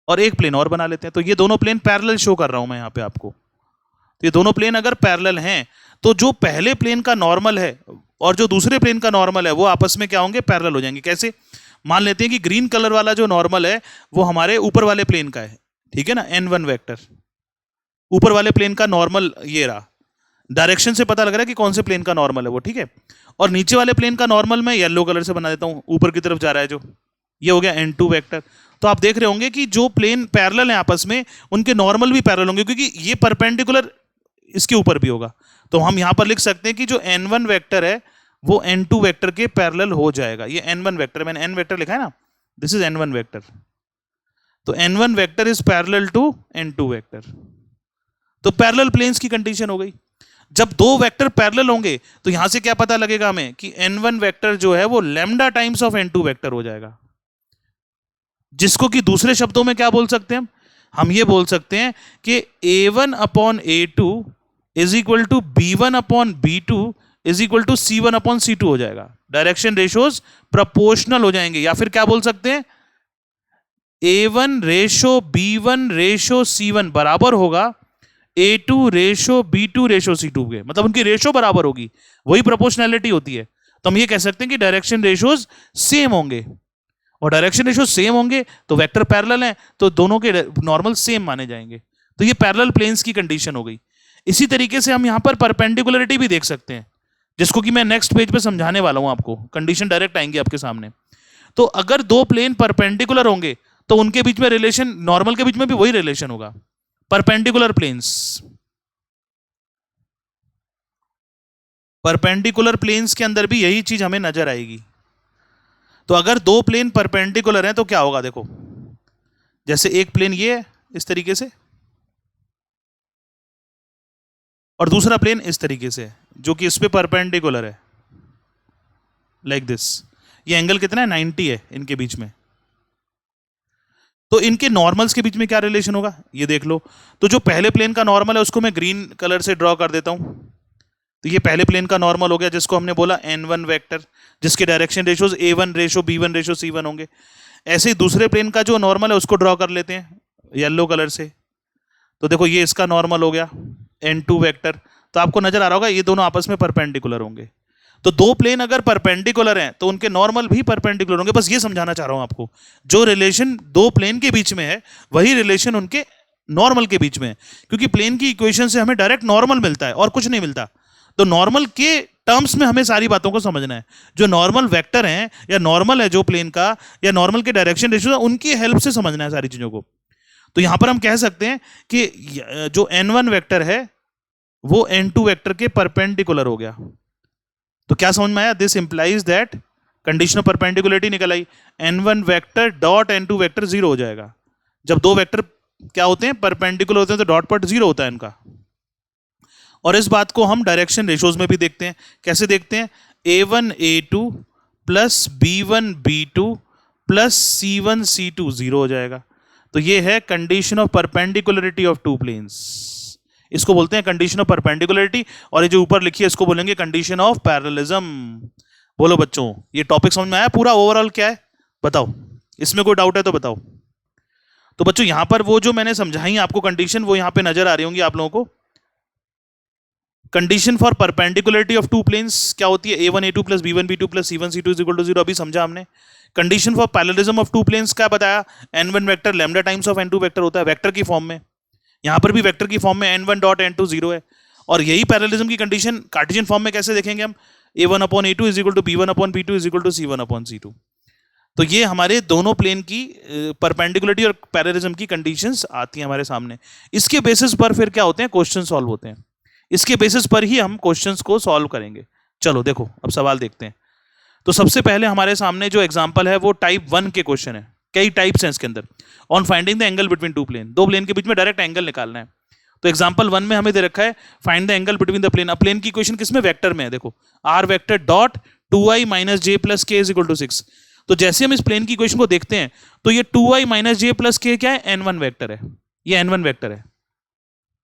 और एक प्लेन और बना लेते हैं। तो ये दोनों प्लेन पैरेलल शो कर रहा हूं मैं यहां पे आपको। तो ये दोनों प्लेन अगर पैरेलल हैं तो जो पहले प्लेन का नॉर्मल है और जो दूसरे प्लेन का नॉर्मल है वो आपस में क्या होंगे? पैरेलल हो जाएंगे। कैसे? मान लेते हैं कि ग्रीन कलर वाला जो नॉर्मल है वो हमारे ऊपर वाले प्लेन का है, ठीक है ना, n1 वेक्टर। ऊपर वाले प्लेन का नॉर्मल ये रहा, डायरेक्शन से पता लग रहा है कि कौन से प्लेन का नॉर्मल है वो, ठीक है। और नीचे वाले प्लेन का नॉर्मल मैं येलो कलर से बना देता हूं, ऊपर की तरफ जा रहा है जो, ये हो गया n2 वेक्टर। तो आप देख रहे होंगे कि जो प्लेन पैरेलल हैं आपस में उनके नॉर्मल भी पैरेलल होंगे, क्योंकि ये परपेंडिकुलर इसके ऊपर भी होगा। तो हम यहां पर लिख सकते हैं कि जो n1 वेक्टर है वो n2 वेक्टर के पैरेलल हो जाएगा। ये n1 वेक्टर, मैंने n वेक्टर लिखा है ना, दिस इज n1 वेक्टर। तो n1 vector is parallel to n2 vector. तो पैरेलल प्लेन्स की कंडीशन हो गई। जब दो वेक्टर पैरेलल होंगे तो यहां से क्या पता लगेगा हमें कि n1 वेक्टर जो है वो lambda times of n2 vector हो जाएगा, जिसको कि दूसरे शब्दों में क्या बोल सकते हैं हम ये बोल सकते हैं कि a1 upon a2 is equal to b1 upon b2 is equal to c1 upon c2 हो जाएगा। डायरेक्शन रेशियोज प्रोपोर्शनल हो जाएंगे, या फिर क्या बोल सकते हैं a1 ratio b1 ratio c1 बराबर होगा a2 ratio b2 ratio c2 के। मतलब उनकी रेशो बराबर होगी, वही प्रोपोर्शनैलिटी होती है। तो हम ये कह सकते हैं कि डायरेक्शन रेशियोज सेम होंगे, और डायरेक्शन रेशियो सेम होंगे तो वेक्टर पैरेलल हैं तो दोनों के नॉर्मल सेम माने जाएंगे। तो ये पैरेलल प्लेन्स की कंडीशन हो गई। इसी तरीके से हम यहां पर परपेंडिकुलरिटी भी देख सकते हैं। जिसको कि मैं नेक्स्ट पेज पे समझाने वाला हूं आपको, कंडीशन डायरेक्ट आएंगी आपके सामने। तो अगर दो प्लेन परपेंडिकुलर होंगे तो उनके बीच में रिलेशन, नॉर्मल के बीच में भी वही रिलेशन होगा, परपेंडिकुलर प्लेन्स। परपेंडिकुलर प्लेन्स के अंदर भी यही चीज हमें नजर आएगी। तो अगर दो प्लेन परपेंडिकुलर हैं तो क्या होगा, देखो जैसे एक प्लेन ये है इस तरीके से और दूसरा प्लेन इस तरीके से जो कि इस पे परपेंडिकुलर है, लाइक दिस। ये एंगल कितना है, 90 है इनके बीच में। तो इनके नॉर्मल्स के बीच में क्या रिलेशन होगा ये देख लो। तो जो पहले प्लेन का नॉर्मल है उसको मैं ग्रीन कलर से ड्रॉ कर देता हूं। तो ये पहले प्लेन का नॉर्मल हो गया जिसको हमने बोला n1 वेक्टर, जिसके direction ratios a1 ratio b1 ratio c1 होंगे। ऐसे ही दूसरे प्लेन का जो नॉर्मल है उसको ड्रॉ कर लेते हैं येलो कलर से। तो देखो ये इसका नॉर्मल हो गया n2 वेक्टर। तो आपको नजर आ रहा होगा ये दोनों आपस में परपेंडिकुलर होंगे। तो दो प्लेन अगर परपेंडिकुलर हैं तो उनके नॉर्मल भी परपेंडिकुलर होंगे। बस ये समझाना चाह रहा हूं आपको, जो रिलेशन दो प्लेन के बीच में है वही रिलेशन उनके नॉर्मल के बीच में है, क्योंकि प्लेन की इक्वेशन से हमें डायरेक्ट नॉर्मल मिलता है और कुछ नहीं मिलता। तो नॉर्मल के टर्म्स में हमें सारी बातों को समझना है। जो नॉर्मल वेक्टर हैं या नॉर्मल है जो प्लेन का या नॉर्मल के डायरेक्शन रेशियो, उनकी हेल्प से समझना है सारी चीजों को। तो यहां पर हम कह सकते हैं कि जो n1 वेक्टर है वो n2 वेक्टर के परपेंडिकुलर हो गया। तो क्या समझ में आया, this implies that condition of perpendicularity निकल आई, n1 vector dot n2 vector zero हो जाएगा। जब दो वेक्टर क्या होते हैं, परपेंडिकुलर होते हैं, तो डॉट प्रोडक्ट जीरो होता है इनका। और इस बात को हम डायरेक्शन रेशियोज में भी देखते हैं। कैसे देखते हैं, a1 a2 plus b1 b2 plus c1 c2 zero हो जाएगा। तो ये है condition of perpendicularity of two planes, इसको बोलते हैं कंडीशन ऑफ परपेंडिकुलरिटी। और ये जो ऊपर लिखी है इसको बोलेंगे कंडीशन ऑफ पैरेललिज्म। बोलो बच्चों, ये टॉपिक समझ में आया पूरा, ओवरऑल क्या है बताओ, इसमें कोई डाउट है तो बताओ। तो बच्चों यहां पर वो जो मैंने समझाई आपको कंडीशन वो यहां पे नजर आ रही होंगी आप लोगों को। Condition for perpendicularity of two planes क्या होती है, a1 a2 plus b1 b2 plus c1 c2 is equal to 0, अभी समझा हमने। Condition for parallelism of two planes क्या बताया, n1 vector lambda times of n2 vector होता है वेक्टर की फॉर्म में। यहां पर भी वेक्टर की फॉर्म में n1 डॉट n2 जीरो है। और यही पैरेललिज्म की कंडीशन कार्टेशियन फॉर्म में कैसे देखेंगे हम, a1 upon a2 is equal to b1 upon b2 is equal to c1 upon c2। तो ये हमारे दोनों प्लेन की परपेंडिकुलरिटी और पैरेललिज्म की कंडीशंस आती हैं हमारे सामने। इसके बेसिस पर फिर क्या होते हैं, क्वेश्चन सॉल्व होते हैं। इसके बेसिस पर ही हम क्वेश्चंस को सॉल्व करेंगे। चलो देखो अब सवाल देखते हैं। तो सबसे पहले हमारे सामने जो एग्जांपल है वो टाइप 1 के क्वेश्चन है। कई टाइप्स हैं इसके अंदर। On finding the angle between two plane, दो प्लेन के बीच में डायरेक्ट एंगल निकालना है। तो एग्जांपल 1 में हमें दे रखा है find the angle between the plane. अब प्लेन की इक्वेशन किसमें, वेक्टर में है। देखो r vector dot 2i minus j plus k is equal to 6। तो जैसे हम इस प्लेन की इक्वेशन को देखते हैं तो ये 2i माइनस जे प्लस के क्या है, n1 वेक्टर है। ये n1 वेक्टर है।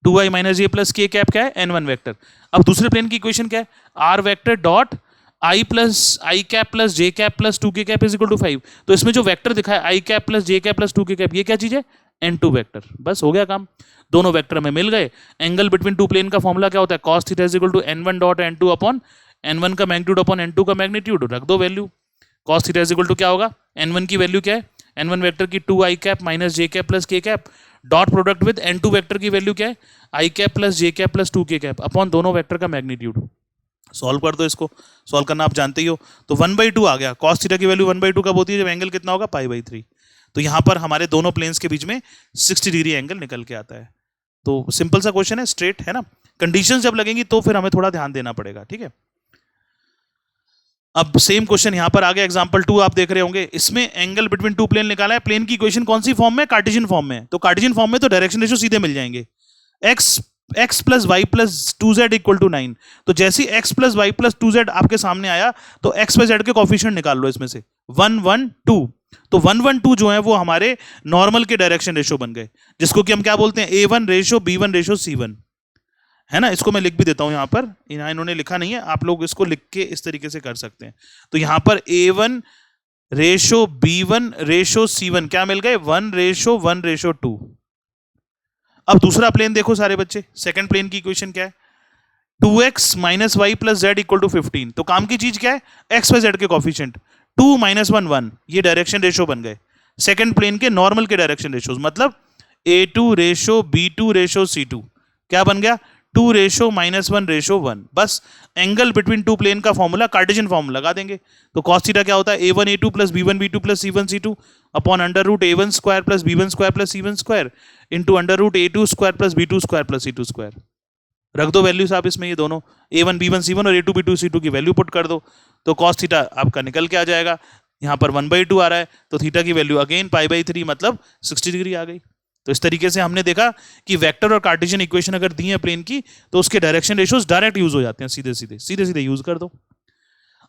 2i माइनस जे प्लस के कैप क्या है, n1 वेक्टर। अब दूसरे प्लेन की इक्वेशन क्या है, r vector dot i plus i cap plus j cap plus 2k cap is equal to 5। तो इसमें जो वेक्टर दिखा है i cap plus j cap plus 2k cap, ये क्या चीज है, n2 वेक्टर। बस हो गया काम, दोनों वेक्टर में मिल गए। एंगल बिटवीन टू प्लेन का फॉर्मूला क्या होता है, cos theta is equal to n1 dot n2 upon n1 का मैग्नीट्यूड अपॉन n2 का मैग्नीट्यूड, रख दो value. cos theta is equal to क्या होगा, n1 की वैल्यू क्या है, n1 वेक्टर की 2i cap minus J cap plus k cap dot product with n2 vector की वैल्यू क्या है, i cap plus j cap plus 2k cap upon दोनों वेक्टर का मैग्नीट्यूड। सॉल्व कर दो, इसको सॉल्व करना आप जानते ही हो। तो 1/2 आ गया। cos थीटा की वैल्यू 1/2 कब होती है, जब एंगल कितना होगा, π/3। तो यहां पर हमारे दोनों प्लेन्स के बीच में 60 डिग्री एंगल निकल के आता है। तो सिंपल सा क्वेश्चन है, स्ट्रेट है ना। कंडीशंस जब लगेंगी तो फिर हमें थोड़ा ध्यान देना पड़ेगा, ठीक है। अब सेम क्वेश्चन यहां पर आ गया, एग्जांपल 2 आप देख रहे होंगे। इसमें एंगल बिटवीन टू प्लेन निकाला है। प्लेन की इक्वेशन कौन सी फॉर्म में, कार्टेशियन फॉर्म में। तो कार्टेशियन फॉर्म में तो डायरेक्शन रेशियो सीधे मिल जाएंगे। x plus y plus 2z equal to 9। तो जैसे ही x plus y plus 2z आपके सामने आया तो x बाय z के कोफिशिएंट निकाल लो इसमें से 1 1 2। तो 1 1 2 जो है वो हमारे नॉर्मल के डायरेक्शन रेशियो बन गए, जिसको कि हम क्या बोलते हैं, a1 ratio b1 ratio c1, है ना। इसको मैं लिख भी देता हूं यहां पर, इन्होंने लिखा नहीं है, आप लोग इसको लिख के इस तरीके से कर सकते हैं। तो यहां पर a1 ratio b1 ratio c1 क्या मिल गए, 1 रेशियो 1 रेशियो 2। अब दूसरा प्लेन देखो सारे बच्चे, सेकंड प्लेन की इक्वेशन क्या है, 2x minus y plus z equal to 15। तो काम की चीज क्या है, x वाई जेड के कोफिशिएंट 2 माइनस 1 1, ये डायरेक्शन रेशियो बन गए सेकंड प्लेन के नॉर्मल के डायरेक्शन रेशियोज। मतलब a2 ratio b2 ratio c2 क्या बन गया, 2:-1:1, बस एंगल बिटवीन टू प्लेन का फॉर्मूला कार्टेशियन फॉर्मूला लगा देंगे। तो cos थीटा क्या होता है, a1a2 plus b1b2 plus c1c2 upon √a1² plus b1² plus c1² into √a2² plus b2² plus c2²। रख दो वैल्यूज आप इसमें, ये दोनों a1 b1 c1 और a2 b2 c2 की वैल्यू पुट कर दो, तो cos थीटा आपका निकल के आ जाएगा। यहाँ पर 1/2 आ रहा है, तो थीटा की वैल्यू अगेन π/3 मतलब 60 डिग्री आ गई। तो इस तरीके से हमने देखा कि वेक्टर और कार्टेशियन इक्वेशन अगर दी है प्लेन की, तो उसके डायरेक्शन रेशियोज डायरेक्ट यूज हो जाते हैं, सीधे सीधे यूज कर दो।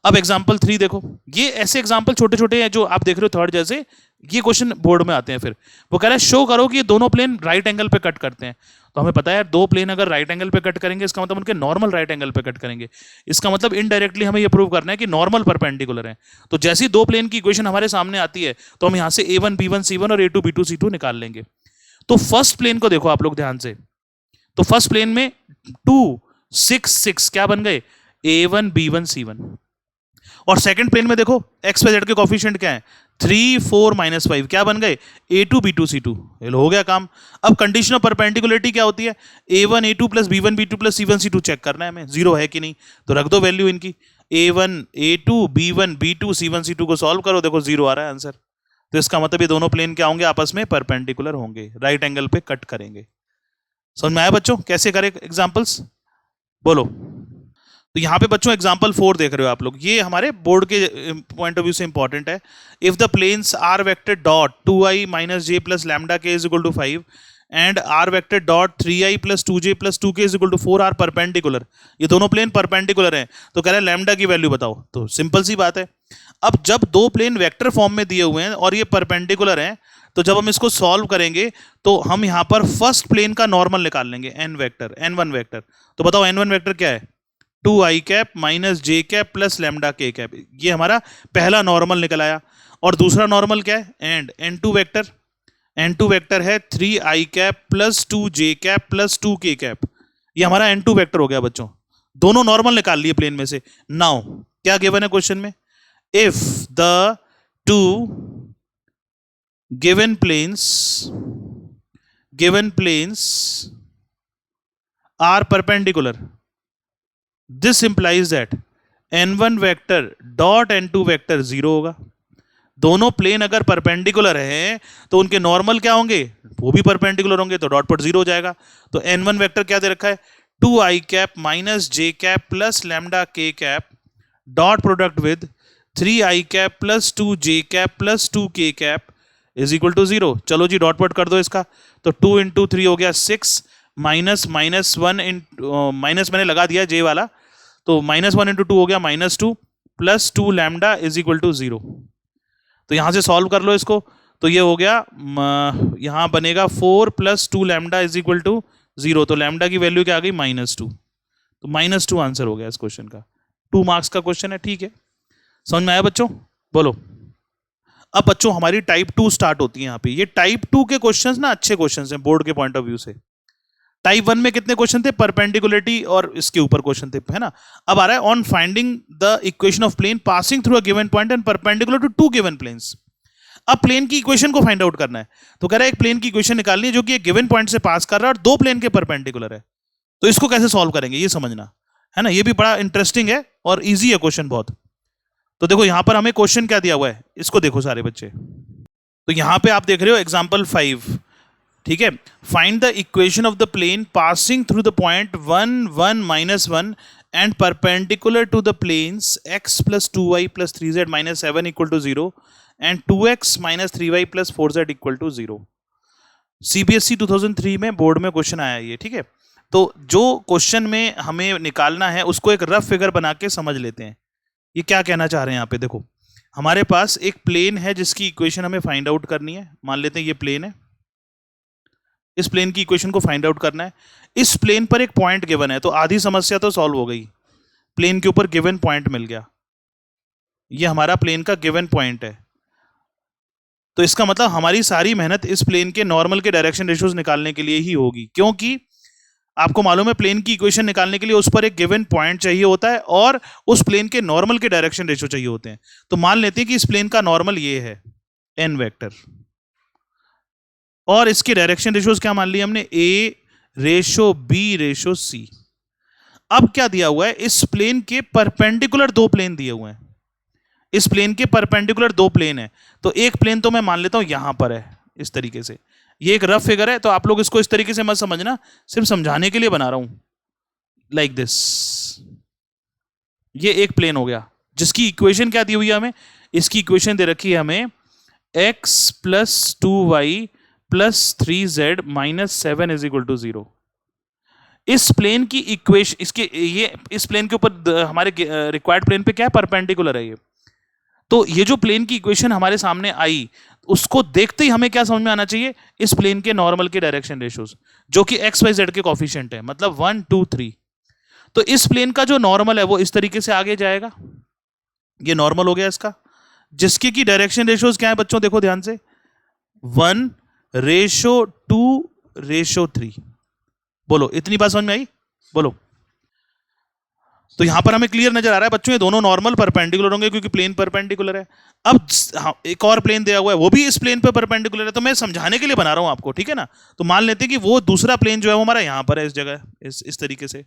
अब एग्जाम्पल 3 देखो, ये ऐसे एग्जाम्पल छोटे छोटे हैं जो आप देख रहे हो थर्ड जैसे, ये क्वेश्चन बोर्ड में आते हैं। फिर वो कह रहा है शो करो कि ये दोनों प्लेन राइट एंगल पे कट करते हैं। तो हमें पता है दो प्लेन अगर राइट एंगल पे कट करेंगे, इसका मतलब उनके नॉर्मल राइट एंगल पे कट करेंगे। इसका मतलब इनडायरेक्टली हमें ये प्रूव करना है कि नॉर्मल परपेंडिकुलर है। तो जैसे ही दो प्लेन की इक्वेशन हमारे सामने आती है, तो हम यहाँ से a1 b1 c1 और a2 b2 c2 निकाल लेंगे। तो फर्स्ट प्लेन को देखो आप लोग ध्यान से, तो फर्स्ट प्लेन में 2 6 6 क्या बन गए, a1 b1 c1। और सेकंड प्लेन में देखो एक्स वाई जेड के कोफिशिएंट क्या है, 3 4 -5 क्या बन गए, a2 b2 c2। हो गया काम। अब कंडीशन ऑफ परपेंडिकुलरिटी क्या होती है, a1 a2 plus b1 b2 plus c1 c2 check करना है हमें, जीरो है कि नहीं। तो रख दो वैल्यू इनकी, a1 a2 b1 b2 c1 c2 को सॉल्व करो, देखो जीरो आ रहा है आंसर। तो इसका मतलब ये दोनों प्लेन क्या होंगे, आपस में परपेंडिकुलर होंगे, राइट एंगल पे कट करेंगे। समझ में आया बच्चों, कैसे करें एग्जांपल्स, बोलो। तो यहाँ पे बच्चों एग्जांपल 4 देख रहे हो आप लोग, ये हमारे बोर्ड के पॉइंट ऑफ व्यू से इंपॉर्टेंट है। If the planes are vector dot 2i - j plus lambda k = 5 and r vector dot 3i + 2j + 2k = 4 are perpendicular, ये दोनों प्लेन परपेंडिकुलर हैं। तो कह रहा है लैम्डा की वैल्यू बताओ। तो सिंपल सी बात है, अब जब दो प्लेन वेक्टर फॉर्म में दिए हुए हैं और ये परपेंडिकुलर हैं, तो जब हम इसको सॉल्व करेंगे तो हम यहाँ पर फर्स्ट प्लेन का नॉर्मल निकाल लेंगे, n1 वेक्टर। तो बताओ n1 वेक्टर क्या है, 2i cap minus j cap plus lambda k cap, ये हमारा पहला नॉर्मल निकल आया। और दूसरा नॉर्मल क्या है, एंड n2 वेक्टर है 3i cap plus 2j cap plus 2k cap, ये हमारा n2 वेक्टर हो गया बच्चों। दोनों नॉर्मल निकाल लिए प्लेन में से। नाउ क्या गिवन है क्वेश्चन में, if the two given planes are perpendicular, this implies that n1 vector dot n2 vector 0 होगा। दोनों प्लेन अगर परपेंडिकुलर हैं तो उनके नॉर्मल क्या होंगे, वो भी परपेंडिकुलर होंगे, तो डॉट पर 0 हो जाएगा। तो n1 वेक्टर क्या दे रखा है, 2i cap minus j cap plus lambda k cap dot product with 3i cap plus 2j cap plus 2k cap = 0। चलो जी डॉट पॉट कर दो इसका, तो 2 × 3 हो गया 6 माइनस माइनस मैंने लगा दिया j वाला, तो -1 × 2 हो गया -2 प्लस 2 लैम्डा = 0। तो यहां से सॉल्व कर लो इसको, तो ये हो गया, यहां बनेगा 4 + 2 लैम्डा = 0। तो लैम्डा की वैल्यू क्या आ गई, -2। तो -2 आंसर हो गया इस क्वेश्चन का। 2 मार्क्स का क्वेश्चन है, ठीक है। समझ में आया बच्चों, बोलो। अब बच्चों हमारी टाइप 2 स्टार्ट होती है यहाँ पे। ये टाइप 2 के क्वेश्चंस ना अच्छे क्वेश्चंस हैं बोर्ड के पॉइंट ऑफ व्यू से। टाइप 1 में कितने क्वेश्चन थे, परपेंडिकुलरिटी और इसके ऊपर क्वेश्चन थे, है ना। अब आ रहा है on finding the equation of plane passing through a given point and perpendicular to two given planes. अब प्लेन की इक्वेशन को फाइंड आउट करना है। तो कह रहा है एक प्लेन की इक्वेशन निकालनी है जो कि एक गिवन पॉइंट से पास कर रहा है और दो प्लेन के परपेंडिकुलर है। तो इसको कैसे सॉल्व करेंगे ये समझना है ना, ये भी बड़ा इंटरेस्टिंग है और ईजी है क्वेश्चन बहुत। तो देखो यहां पर हमें क्वेश्चन क्या दिया हुआ है, इसको देखो सारे बच्चे। तो यहां पे आप देख रहे हो एग्जांपल 5, ठीक है। Find the equation of the plane passing through the point 1 1 -1 and perpendicular to the planes x + 2y + 3z - 7 = 0 and 2x - 3y + 4z = 0। CBSE 2003 में बोर्ड में क्वेश्चन आया ये, ठीक है। तो जो क्वेश्चन में हमें निकालना है उसको एक रफ फिगर बना के समझ लेते हैं। ये क्या कहना चाह रहे हैं यहाँ पे, देखो हमारे पास एक प्लेन है जिसकी इक्वेशन हमें फाइंड आउट करनी है। मान लेते हैं ये प्लेन है, इस प्लेन की इक्वेशन को फाइंड आउट करना है। इस प्लेन पर एक पॉइंट गिवन है, तो आधी समस्या तो सॉल्व हो गई। प्लेन के ऊपर गिवन पॉइंट मिल गया, ये हमारा प्लेन का गिवन पॉइंट है। तो इसका मतलब हमारी सारी मेहनत इस प्लेन के नॉर्मल के डायरेक्शन रेशियोज निकालने के लिए ही होगी, क्योंकि आपको मालूम है प्लेन की इक्वेशन निकालने के लिए उस पर एक गिवन पॉइंट चाहिए होता है और उस प्लेन के नॉर्मल के डायरेक्शन रेशियो चाहिए होते हैं। तो मान लेते हैं कि इस प्लेन का नॉर्मल ये है n वेक्टर और इसके डायरेक्शन रेशियोज क्या मान लिए हमने, a रेशो बी रेशो सी। अब क्या दिया हुआ है, इस प्लेन के परपेंडिकुलर दो प्लेन दिए हुए हैं, इस प्लेन के परपेंडिकुलर दो प्लेन है। तो एक प्लेन तो मैं मान लेता हूं यहां पर है इस तरीके से, ये एक रफ फिगर है तो आप लोग इसको इस तरीके से मत समझना, सिर्फ समझाने के लिए बना रहा हूं, लाइक दिस। ये एक प्लेन हो गया जिसकी इक्वेशन क्या दी हुई है हमें, इसकी इक्वेशन दे रखी है हमें x plus 2y plus 3z minus 7 is equal to 0। इस प्लेन की इक्वेशन, इसके ये इस प्लेन के ऊपर हमारे रिक्वायर्ड प्लेन पे क्या है, परपेंडिकुलर है ये। तो ये जो प्लेन की इक्वेशन हमारे सामने आई, उसको देखते ही हमें क्या समझ में आना चाहिए, इस प्लेन के नॉर्मल के डायरेक्शन रेशियोज, जो कि एक्स वाई जेड के कोफिशिएंट है, मतलब 1 2 3। तो इस प्लेन का जो नॉर्मल है वो इस तरीके से आगे जाएगा, ये नॉर्मल हो गया इसका, जिसके की डायरेक्शन रेशियोज क्या है बच्चों, देखो ध्यान से, 1 रेशो 2 रेशो 3। बोलो इतनी बात समझ में आई, बोलो। तो यहां पर हमें क्लियर नजर आ रहा है बच्चों, ये दोनों नॉर्मल परपेंडिकुलर होंगे क्योंकि प्लेन परपेंडिकुलर है। अब एक और प्लेन दिया हुआ है, वो भी इस प्लेन पे परपेंडिकुलर है, तो मैं समझाने के लिए बना रहा हूं आपको, ठीक है ना। तो मान लेते हैं कि वो दूसरा प्लेन जो है वो हमारा यहां पर है, इस जगह, इस तरीके से,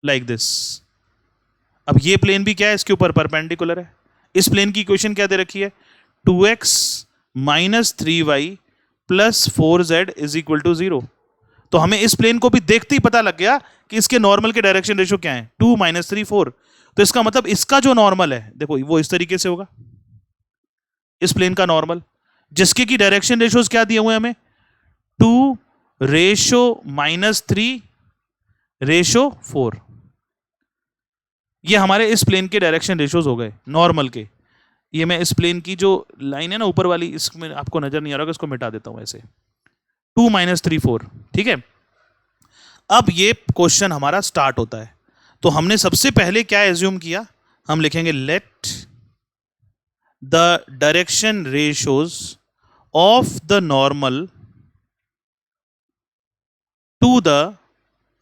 लाइक दिस। अब ये प्लेन भी क्या है, इसके ऊपर परपेंडिकुलर है। इस प्लेन की इक्वेशन क्या दे रखी है, 2x minus 3y plus 4z is equal to 0। तो हमें इस प्लेन को भी देखते ही पता लग गया कि इसके नॉर्मल के डायरेक्शन रेशियो क्या है, 2 माइनस 3 4। तो इसका मतलब इसका जो नॉर्मल है, देखो वो इस तरीके से होगा, इस प्लेन का नॉर्मल, जिसके की डायरेक्शन रेशियोज क्या दिए हुए हैं हमें, 2 रेशो माइनस 3 रेशो 4। ये हमारे इस प्लेन के डायरेक्शन रेशियोज हो गए नॉर्मल के। ये मैं इस प्लेन की जो लाइन है ना ऊपर वाली, इसमें आपको नजर नहीं आ रहा होगा, इसको मिटा देता हूं ऐसे, 2 माइनस 3 4, ठीक है। अब ये क्वेश्चन हमारा स्टार्ट होता है। तो हमने सबसे पहले क्या एज्यूम किया, हम लिखेंगे let the direction ratios of the normal to the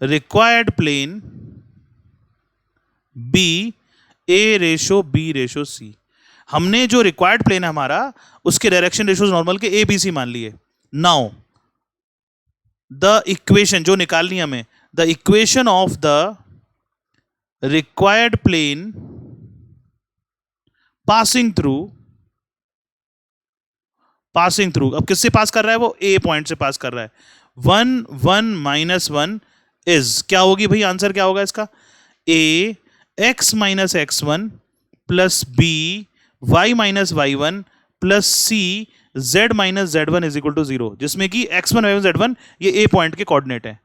required plane be a ratio b ratio c. हमने जो रिक्वायर्ड प्लेन है हमारा, उसके डायरेक्शन रेशियोज नॉर्मल के ए बी सी मान लिए। नाउ द इक्वेशन जो निकालनी है हमें, the equation of the required plane passing through, अब किससे पास कर रहा है वो, ए पॉइंट से पास कर रहा है। 1 1 माइनस 1 इज क्या होगी भाई, आंसर क्या होगा इसका, a x minus x1 plus b y minus y1 plus c z minus z1 is equal to 0, जिसमें कि x1 y1 z1 ये ए पॉइंट के कोऑर्डिनेट है।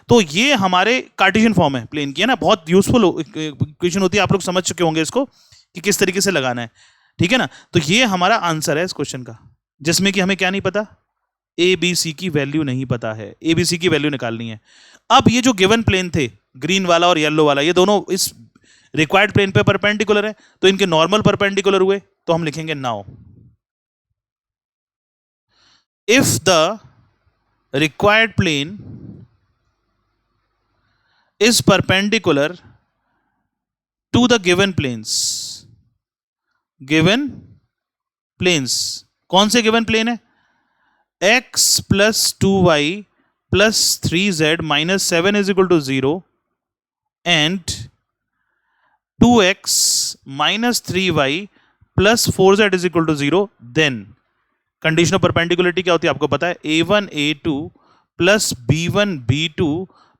तो ये हमारे कार्टेशियन फॉर्म है प्लेन की, है ना, बहुत यूजफुल इक्वेशन होती है, आप लोग समझ चुके होंगे इसको कि किस तरीके से लगाना है, ठीक है ना। तो ये हमारा आंसर है इस क्वेश्चन का, जिसमें कि हमें क्या नहीं पता, ए बी सी की वैल्यू नहीं पता है, ए बी सी की वैल्यू निकालनी है। अब ये जो गिवन प्लेन थे, ग्रीन वाला और येलो वाला, ये दोनों इस रिक्वायर्ड प्लेन पे परपेंडिकुलर है, तो इनके नॉर्मल परपेंडिकुलर हुए, तो हम लिखेंगे now if the required plane is perpendicular to the given planes, कौन से given plane है, x plus 2y plus 3z minus 7 is equal to 0 and 2x minus 3y plus 4z is equal to 0, then condition of perpendicularity क्या होती है आपको पता है, a1 a2 plus b1 b2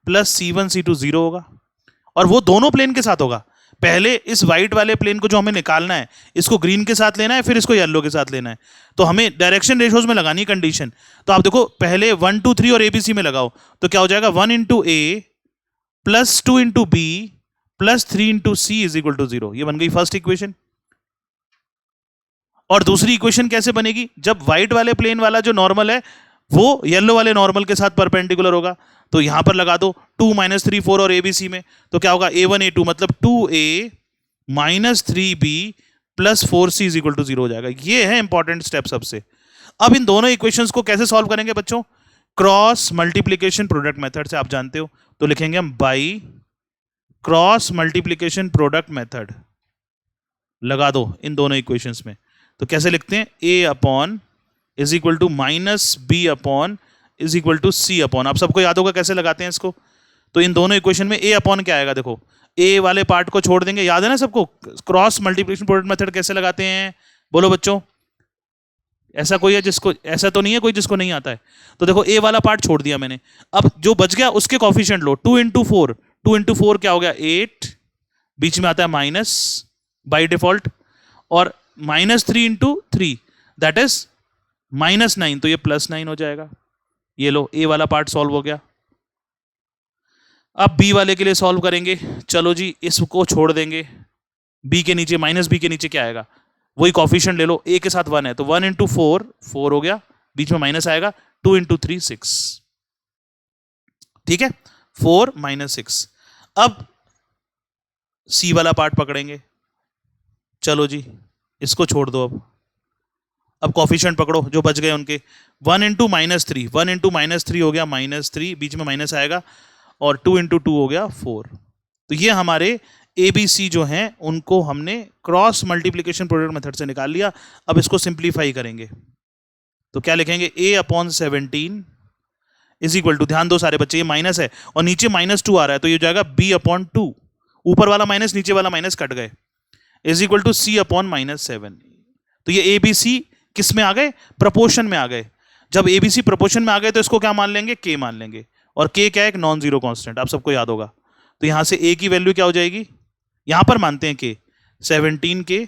plus c1 c2 0 होगा, और वो दोनों प्लेन के साथ होगा। पहले इस व्हाइट वाले प्लेन को जो हमें निकालना है, इसको ग्रीन के साथ लेना है, फिर इसको येलो के साथ लेना है। तो हमें डायरेक्शन रेशियोज में लगानी है कंडीशन। तो आप देखो पहले 1 2 3 और एबीसी में लगाओ, तो क्या हो जाएगा, 1 into a plus 2 into b plus 3 into c is equal to 0। ये बन गई फर्स्ट इक्वेशन। और दूसरी इक्वेशन कैसे बनेगी, जब व्हाइट वाले प्लेन वाला जो नॉर्मल है वो येलो वाले नॉर्मल के साथ परपेंडिकुलर होगा, तो यहां पर लगा दो 2 माइनस 3 4 और एबीसी में, तो क्या होगा, a1 a2 मतलब 2a minus 3b plus 4c is equal to 0 हो जाएगा। ये है इंपॉर्टेंट स्टेप सबसे। अब इन दोनों इक्वेशंस को कैसे सॉल्व करेंगे बच्चों, क्रॉस मल्टीप्लीकेशन प्रोडक्ट मेथड से, आप जानते हो। तो लिखेंगे हम by cross multiplication product method, लगा दो इन दोनों इक्वेशंस में। तो कैसे लिखते हैं, a upon is equal to minus b upon is equal to c upon, आप सबको याद होगा कैसे लगाते हैं इसको, तो इन दोनों इक्वेशन में ए अपॉन क्या आएगा, देखो ए वाले पार्ट को छोड़ देंगे, याद है ना सबको, क्रॉस मल्टीप्लिकेशन प्रोडक्ट मेथड कैसे लगाते हैं, बोलो बच्चों, ऐसा कोई है जिसको, ऐसा तो नहीं है कोई जिसको नहीं आता है, तो देखो ए वाला पार्ट छोड़ दिया मैंने, अब जो बच गया उसके कॉफिशिएंट लो, 2 इंटू फोर क्या हो गया 8, बीच में आता है माइनस बाई डिफॉल्ट, और -3 × 3 दैट इज -9, तो ये +9 हो जाएगा, ये लो ए वाला पार्ट सॉल्व हो गया। अब बी वाले के लिए सॉल्व करेंगे, चलो जी इसको छोड़ देंगे, बी के नीचे माइनस बी के नीचे क्या आएगा, वही कॉफिशिएंट ले लो, ए के साथ 1 है तो 1 × 4 4 हो गया, बीच में माइनस आएगा, 2 × 3 6, ठीक है, 4 - 6। अब सी वाला पार्ट पकड़ेंगे, चलो जी इसको छोड़ दो, अब कॉफिशिएंट पकड़ो जो बच गए उनके, 1 × -3 1 × -3 हो गया -3, बीच में माइनस आएगा, और 2 × 2 हो गया 4। तो ये हमारे ए बी सी जो हैं उनको हमने क्रॉस मल्टीप्लिकेशन प्रोडक्ट मेथड से निकाल लिया। अब इसको सिंप्लीफाई करेंगे तो क्या लिखेंगे, a/17 इज इक्वल टू, ध्यान दो सारे बच्चे, ये माइनस है और नीचे -2 आ रहा है, तो ये हो जाएगा b/2, ऊपर वाला माइनस नीचे वाला माइनस कट गए, इज इक्वल टू c/-7। तो ये ए बी सी किस में आ गए, प्रपोर्शन में आ गए। जब ए बी सी प्रपोर्शन में आ गए तो इसको क्या मान लेंगे, k मान लेंगे, और k क्या है, एक नॉन जीरो कांस्टेंट, आप सबको याद होगा। तो यहां से a की वैल्यू क्या हो जाएगी, यहां पर मानते हैं k 17 k,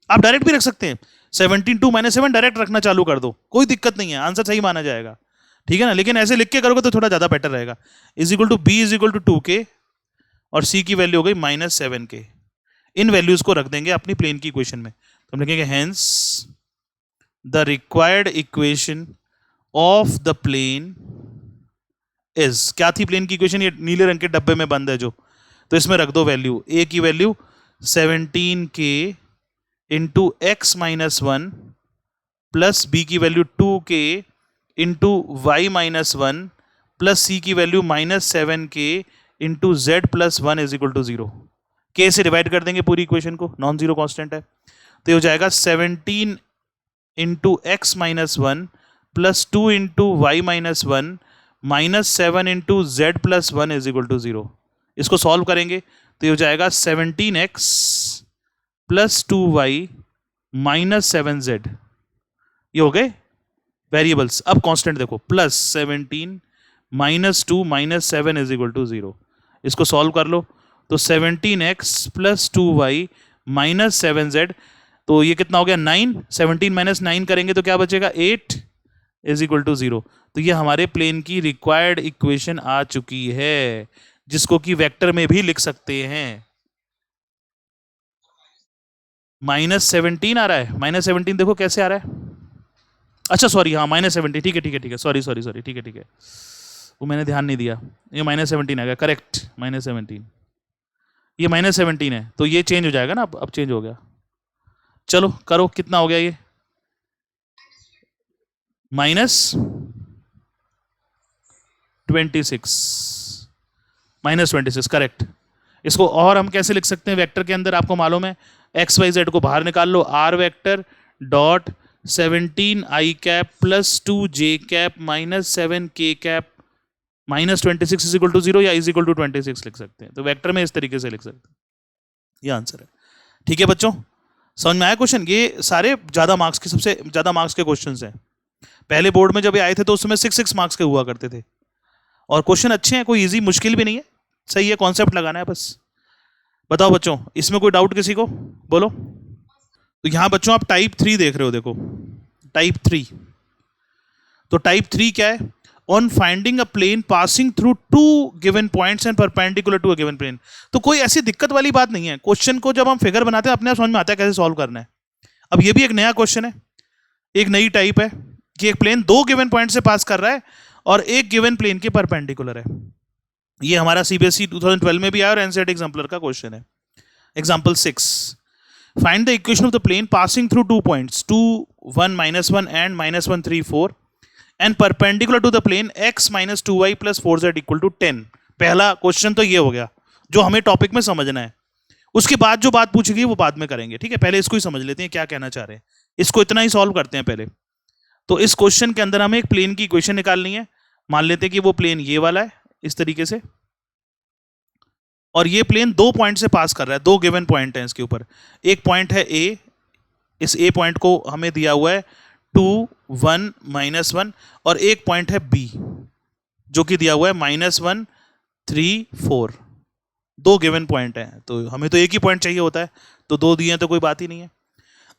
आप डायरेक्ट भी रख सकते हैं, 17 2 - 7 डायरेक्ट रखना चालू कर दो, कोई दिक्कत नहीं है, आंसर सही माना जाएगा, ठीक है ना, लेकिन ऐसे लिख के करोगे तो थोड़ा ज्यादा बेटर रहेगा। Is equal to b is equal to 2k, और c की वैल्यू हो गई -7k। इन वैल्यूज को रख देंगे अपनी प्लेन की इक्वेशन में, तो हम लिखेंगे hence the required equation of the plane is, क्या थी प्लेन की इक्वेशन, ये नीले रंग के डब्बे में बंद है जो, तो इसमें रख दो वैल्यू, a की value 17k into x - 1 plus b की value 2k into y - 1 plus c की value -7k into z + 1 is equal to 0। k से डिवाइड कर देंगे पूरी इक्वेशन को, नॉन जीरो कांस्टेंट है, तो ये हो जाएगा 17 into x - 1 plus 2 into y - 1 -7 into z + 1 is equal to 0। इसको सॉल्व करेंगे तो ये हो जाएगा 17x plus 2y minus 7z, ये हो गए वेरिएबल्स। अब कांस्टेंट देखो, प्लस 17 - 2 - 7 इज इक्वल टू 0। इसको सॉल्व कर लो तो 17x plus 2y minus 7z, तो ये कितना हो गया 9, 17 - 9 करेंगे तो क्या बचेगा 8 इज इक्वल टू 0। तो ये हमारे प्लेन की रिक्वायर्ड इक्वेशन आ चुकी है, जिसको कि वेक्टर में भी लिख सकते हैं। -17 आ रहा है, -17 देखो कैसे आ रहा है, अच्छा सॉरी, हाँ -17, ठीक है, सॉरी, ठीक है, वो मैंने ध्यान नहीं दिया, ये -17 आ गया, करेक्ट, -17, ये -17 है, तो ये चेंज हो जाएगा ना, अब चेंज हो गया। चलो करो, कितना हो गया ये, -26 करेक्ट। इसको और हम कैसे लिख सकते हैं वेक्टर के अंदर, आपको मालूम है, एक्स वाई जेड को बाहर निकाल लो, r vector dot 17i cap plus 2j cap minus 7k cap minus 26 is equal to 0, या इज इक्वल टू 26 लिख सकते हैं। तो वेक्टर में इस तरीके से लिख सकते हैं, ये आंसर है। ठीक है बच्चों, समझ में आया क्वेश्चन, ये सारे ज्यादा मार्क्स के, सबसे ज्यादा मार्क्स के क्वेश्चंस हैं। पहले बोर्ड में जब ये आए थे तो उसमें 6 मार्क्स के हुआ करते थे, और क्वेश्चन अच्छे हैं, कोई इजी मुश्किल भी नहीं है, सही है, कॉन्सेप्ट लगाना है बस। बताओ बच्चों, इसमें कोई डाउट किसी को, बोलो। तो यहां बच्चों आप टाइप 3 देख रहे हो, देखो टाइप 3। तो टाइप 3 क्या है, on finding a plane passing through 2 given points and perpendicular to a given plane. तो कोई ऐसी दिक्कत वाली बात नहीं है, क्वेश्चन को जब हम फिगर बनाते हैं अपने आप समझ में आता है कैसे सॉल्व करना है। अब ये भी एक नया क्वेश्चन है, एक नई टाइप है कि एक प्लेन 2 गिवन पॉइंट से पास कर रहा है और एक गिवन प्लेन के परपेंडिकुलर है। ये हमारा सीबीएसई 2012 में भी आया और एनसीईआरटी एग्जाम्पलर का क्वेश्चन है। Example 6, find the equation of the plane passing through 2 points 2 1 -1 and -1 3 4 and perpendicular to the plane x - 2y + 4z = 10। पहला क्वेश्चन तो ये हो गया जो हमें टॉपिक में समझना है, उसके बाद जो बात पूछेगी वो बाद में करेंगे। ठीक है, पहले इसको ही समझ लेते हैं क्या कहना चाह रहे हैं, इसको इतना ही सॉल्व करते हैं पहले। तो इस क्वेश्चन के अंदर हमें एक प्लेन की इक्वेशन निकालनी है, मान लेते हैं कि वो प्लेन ये वाला है इस तरीके से, और ये प्लेन दो पॉइंट से पास कर रहा है, दो गिवन पॉइंट हैं इसके ऊपर। एक पॉइंट है ए, इस ए पॉइंट को हमें दिया हुआ है 2 1 -1, और एक पॉइंट है बी जो कि दिया हुआ है -1 3 4। दो गिवन पॉइंट हैं, तो हमें तो एक ही पॉइंट चाहिए होता है, तो दो दिए हैं तो कोई बात ही नहीं है।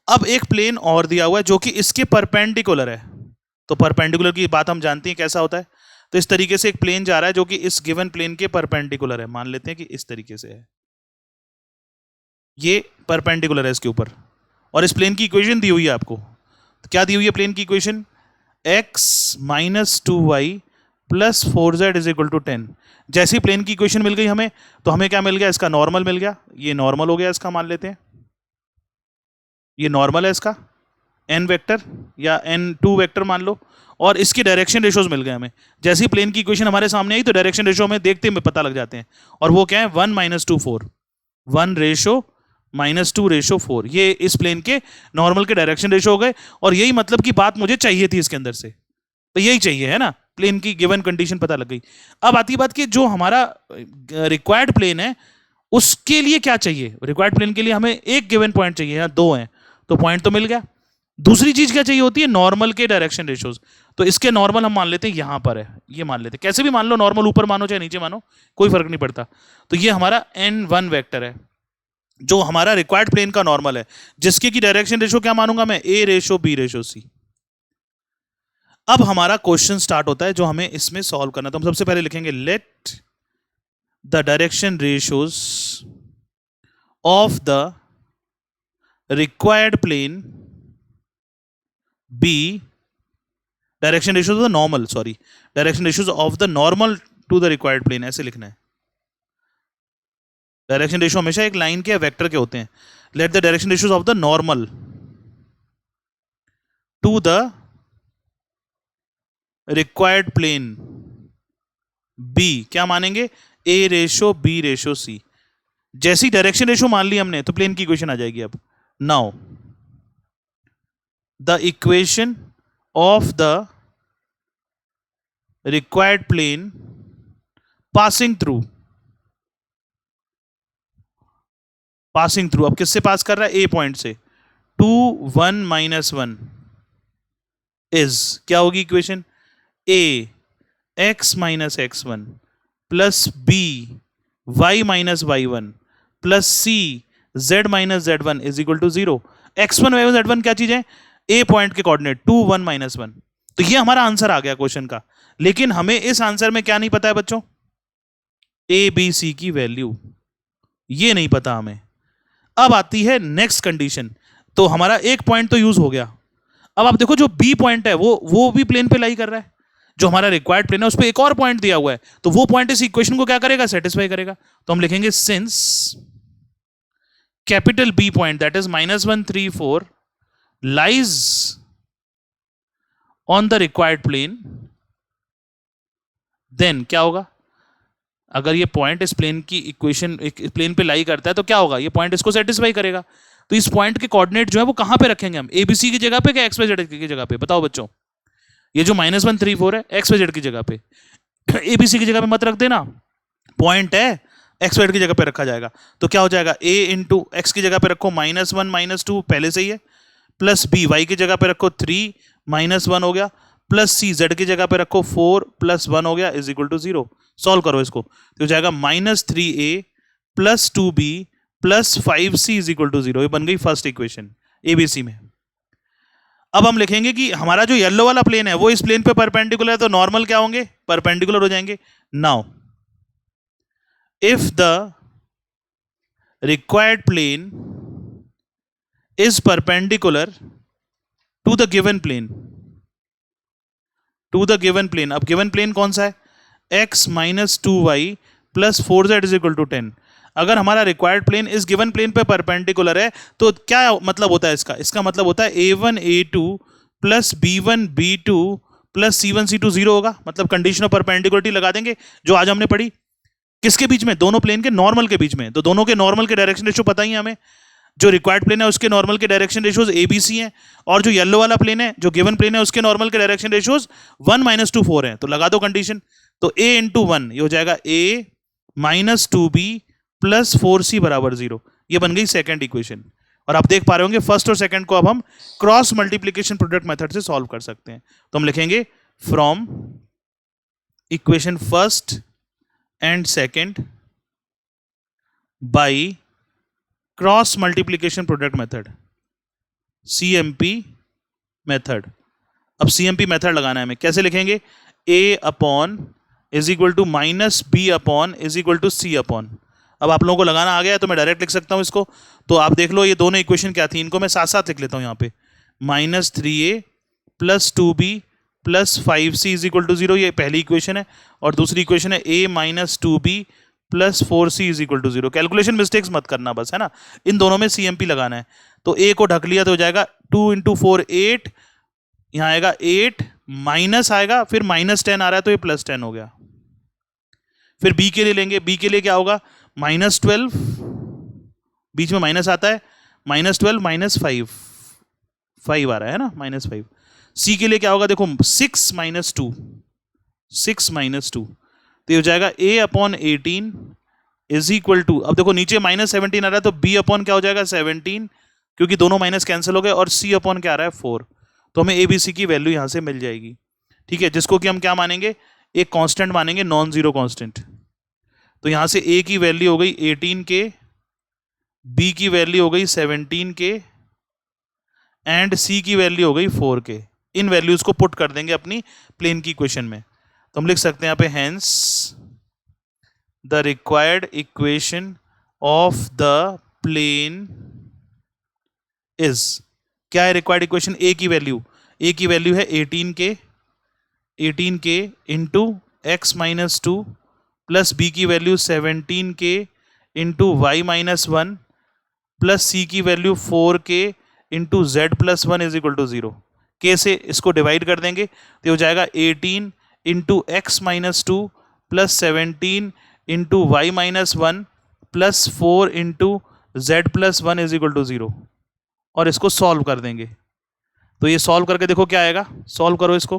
अब एक प्लेन और दिया हुआ है जो कि इसके परपेंडिकुलर है, तो परपेंडिकुलर की बात हम जानते हैं कैसा होता है। तो इस तरीके से एक प्लेन जा रहा है जो कि इस गिवन प्लेन के परपेंडिकुलर है, मान लेते हैं कि इस तरीके से है, ये परपेंडिकुलर है इसके ऊपर, और इस प्लेन की इक्वेशन दी हुई है आपको। तो क्या दी हुई है प्लेन की इक्वेशन? x - 2y + 4z = 10। जैसी प्लेन की इक्वेशन मिल गई हमें, तो हमें क्या मिल गया? इसका नॉर्मल मिल गया, ये नॉर्मल हो गया इसका, मान लेते हैं ये नॉर्मल है इसका n वेक्टर या n2 वेक्टर मान लो, और इसके डायरेक्शन रेशोज मिल गए हमें। जैसी प्लेन की इक्वेशन हमारे सामने आई तो डायरेक्शन रेशो हमें देखते में पता लग जाते हैं, और वो क्या है? 1 - 2 4, 1:-2:4। ये इस प्लेन के नॉर्मल के डायरेक्शन रेशो हो गए, और यही मतलब की बात मुझे चाहिए थी इसके अंदर से, तो यही चाहिए है ना, प्लेन की गिवन कंडीशन पता लग गई। अब आती बात कि जो हमारा रिक्वायर्ड प्लेन है उसके लिए क्या चाहिए? रिक्वायर्ड प्लेन के लिए हमें एक गिवन पॉइंट चाहिए, यहाँ दो हैं, तो पॉइंट तो मिल गया। दूसरी चीज क्या चाहिए होती है? नॉर्मल के डायरेक्शन रेशोज। तो इसके नॉर्मल हम मान लेते हैं यहां पर है, ये मान लेते हैं, कैसे भी मान लो, नॉर्मल ऊपर मानो चाहे नीचे मानो, कोई फर्क नहीं पड़ता। तो ये हमारा n1 वेक्टर है जो हमारा रिक्वायर्ड प्लेन का नॉर्मल है, जिसके की डायरेक्शन रेशो क्या मानूंगा मैं? a:b:c। अब हमारा क्वेश्चन स्टार्ट होता है जो हमें इसमें सॉल्व करना है। तो हम सबसे पहले लिखेंगे let the direction ratios of the required plane be direction ratios of the normal, sorry, direction ratios of the normal to the required plane, ऐसे लिखना है। डायरेक्शन रेशो हमेशा एक लाइन के या वेक्टर के होते हैं। Let the direction ratios of the normal to the required plane be क्या मानेंगे? a:b:c। जैसी डायरेक्शन रेशो मान ली हमने तो प्लेन की इक्वेशन आ जाएगी। अब now the equation of the required plane passing through, अब किससे पास कर रहा है? ए पॉइंट से। 2 1 -1 इज क्या होगी equation? a x - x1 plus b y - y1 plus c z - z1 = 0। x1 y1 z1 क्या चीज है? a पॉइंट के कोऑर्डिनेट 2 1 -1। तो ये हमारा आंसर आ गया क्वेश्चन का। लेकिन हमें इस आंसर में क्या नहीं पता है बच्चों? a b c की वैल्यू, ये नहीं पता हमें। अब आती है नेक्स्ट कंडीशन। तो हमारा एक पॉइंट तो यूज हो गया। अब आप देखो जो बी पॉइंट है वो भी प्लेन पे लाई कर रहा है, जो हमारा रिक्वायर्ड प्लेन है उस पर एक और पॉइंट दिया हुआ है, तो वो पॉइंट इस इक्वेशन को क्या करेगा? सेटिस्फाई करेगा। तो हम लिखेंगे since capital B point that is -1 3 4 lies on the required plane, then क्या होगा? अगर ये पॉइंट इस प्लेन की इक्वेशन प्लेन पे लाई करता है तो क्या होगा? ये पॉइंट इसको सेटिस्फाई करेगा। तो इस पॉइंट के कोऑर्डिनेट जो है वो कहां पे रखेंगे हम? एबीसी की जगह पे क्या एक्स वाई जेड की जगह पे? बताओ बच्चों। ये जो -1 3 4 है एक्स वाई जेड की जगह पे, एबीसी की जगह पे मत रख देना, पॉइंट है एक्स वाई की जगह पे रखा जाएगा। तो क्या हो जाएगा? a इंटू एक्स की जगह पे रखो -1 -2 पहले से ही है, प्लस बी वाई की जगह पे रखो 3 -1 हो गया, प्लस सी जेड की जगह पे रखो 4 + 1 हो गया = 0। सॉल्व करो इसको तो हो जाएगा -3a + 2b + 5c = 0। ये बन गई फर्स्ट इक्वेशन एबीसी में। अब हम लिखेंगे कि हमारा जो येलो वाला प्लेन है वो इस प्लेन पे परपेंडिकुलर है, तो नॉर्मल क्या होंगे? परपेंडिकुलर हो जाएंगे। Now if the required plane is perpendicular to the given plane, अब गिवन प्लेन कौन सा है? x - 2y + 4z = 10। अगर हमारा रिक्वायर्ड प्लेन इस गिवन प्लेन पे परपेंडिकुलर है तो क्या मतलब होता है इसका? इसका मतलब होता है a1 a2 + b1 b2 + c1 c2 0 होगा। मतलब कंडीशन ऑफ परपेंडिकुलरिटी लगा देंगे जो आज हमने पढ़ी। किसके बीच में? दोनों प्लेन के नॉर्मल के बीच में। तो दोनों के नॉर्मल के डायरेक्शन रेशो पता ही है हमें। जो रिक्वायर्ड प्लेन है उसके नॉर्मल के direction ratios a b c हैं, और जो येलो वाला प्लेन है, जो गिवन प्लेन है, उसके नॉर्मल के डायरेक्शन रेशियोज 1 - 2 4 हैं। तो लगा दो कंडीशन, तो a × 1 ये हो जाएगा a - 2b + 4c = 0। ये बन गई सेकंड इक्वेशन। और आप देख पा रहे होंगे फर्स्ट और सेकंड को अब हम क्रॉस मल्टीप्लीकेशन प्रोडक्ट मेथड से सॉल्व कर सकते हैं। तो हम लिखेंगे from equation first and second by cross multiplication product method, CMP method. अब CMP मेथड लगाना है हमें, कैसे लिखेंगे? a upon is equal to minus b upon is equal to c upon. अब आप लोगों को लगाना आ गया है तो मैं डायरेक्ट लिख सकता हूं इसको। तो आप देख लो ये दोनों इक्वेशन क्या थी, इनको मैं साथ साथ लिख लेता हूं यहाँ पे। -3a + 2b + 5c is equal to 0, ये पहली इक्वेशन है। और दूसरी इक्वेशन है a - 2b + 4c is equal to 0। Calculation mistakes मत करना बस, है ना। इन दोनों में CMP लगाना है। तो a को ढक लिया तो हो जाएगा 2 × 4 8, यहाँ आएगा 8, माइनस आएगा, फिर -10 आ रहा है तो ये +10 हो गया। फिर b के लिए लेंगे, b के लिए क्या होगा? -12, बीच में माइनस आता है, -12 - 5, 5 आ रहा है ना, -5। c के लिए क्या होगा? देखो 6 - 2, 6 - 2, तो ये हो जाएगा a upon 18 is equal to, अब देखो नीचे -17 आ रहा है तो b अपॉन क्या हो जाएगा? 17, क्योंकि दोनों माइनस कैंसिल हो गए, और c अपॉन क्या आ रहा है? 4। तो हमें a b c की वैल्यू यहां से मिल जाएगी, ठीक है, जिसको कि हम क्या मानेंगे? एक कांस्टेंट मानेंगे, नॉन जीरो कांस्टेंट। तो यहां से a की वैल्यू हो गई 18k, b की वैल्यू हो गई 17k एंड c की वैल्यू हो गई 4k। इन वैल्यूज को पुट कर देंगे अपनी प्लेन की इक्वेशन में। तो हम लिख सकते हैं यहाँ पे hence the required equation of the plane is, क्या है रिक्वायर्ड इक्वेशन? a की वैल्यू, a की वैल्यू है 18k into x - 2 plus b की value 17k into y - 1 plus c की value 4k into z + 1 is equal to 0। k से इसको divide कर देंगे तो हो जाएगा 18 into x - 2 plus 17 into y - 1 plus 4 into z + 1 is equal to 0। और इसको सॉल्व कर देंगे, तो ये सॉल्व करके देखो क्या आएगा। सॉल्व करो इसको।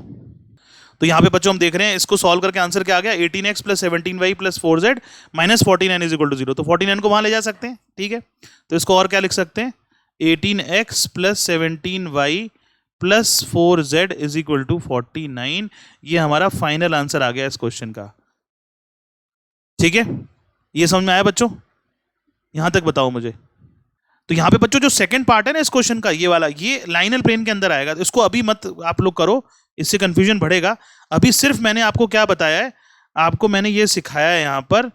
तो यहाँ पे बच्चों हम देख रहे हैं इसको सॉल्व करके आंसर क्या आ गया? 18x + 17y + 4z - 49 is equal to 0। तो 49 को वहां ले जा सकते हैं, ठीक है। तो इसको और क्या लिख सकते हैं? 18x + 17y + 4z is equal to 49। ये हमारा फाइनल आंसर आ गया इस क्वेश्चन का, ठीक है। ये समझ में आया बच्चों? यहां तक बताओ मुझे। तो यहाँ पे बच्चों जो सेकंड पार्ट है ना इस क्वेश्चन का, ये वाला, ये लाइनल प्लेन के अंदर आएगा। तो इसको अभी मत आप लोग करो, इससे कंफ्यूजन बढ़ेगा। अभी सिर्फ मैंने आपको क्या बताया है? आपको मैंने ये सिखाया है यहाँ पर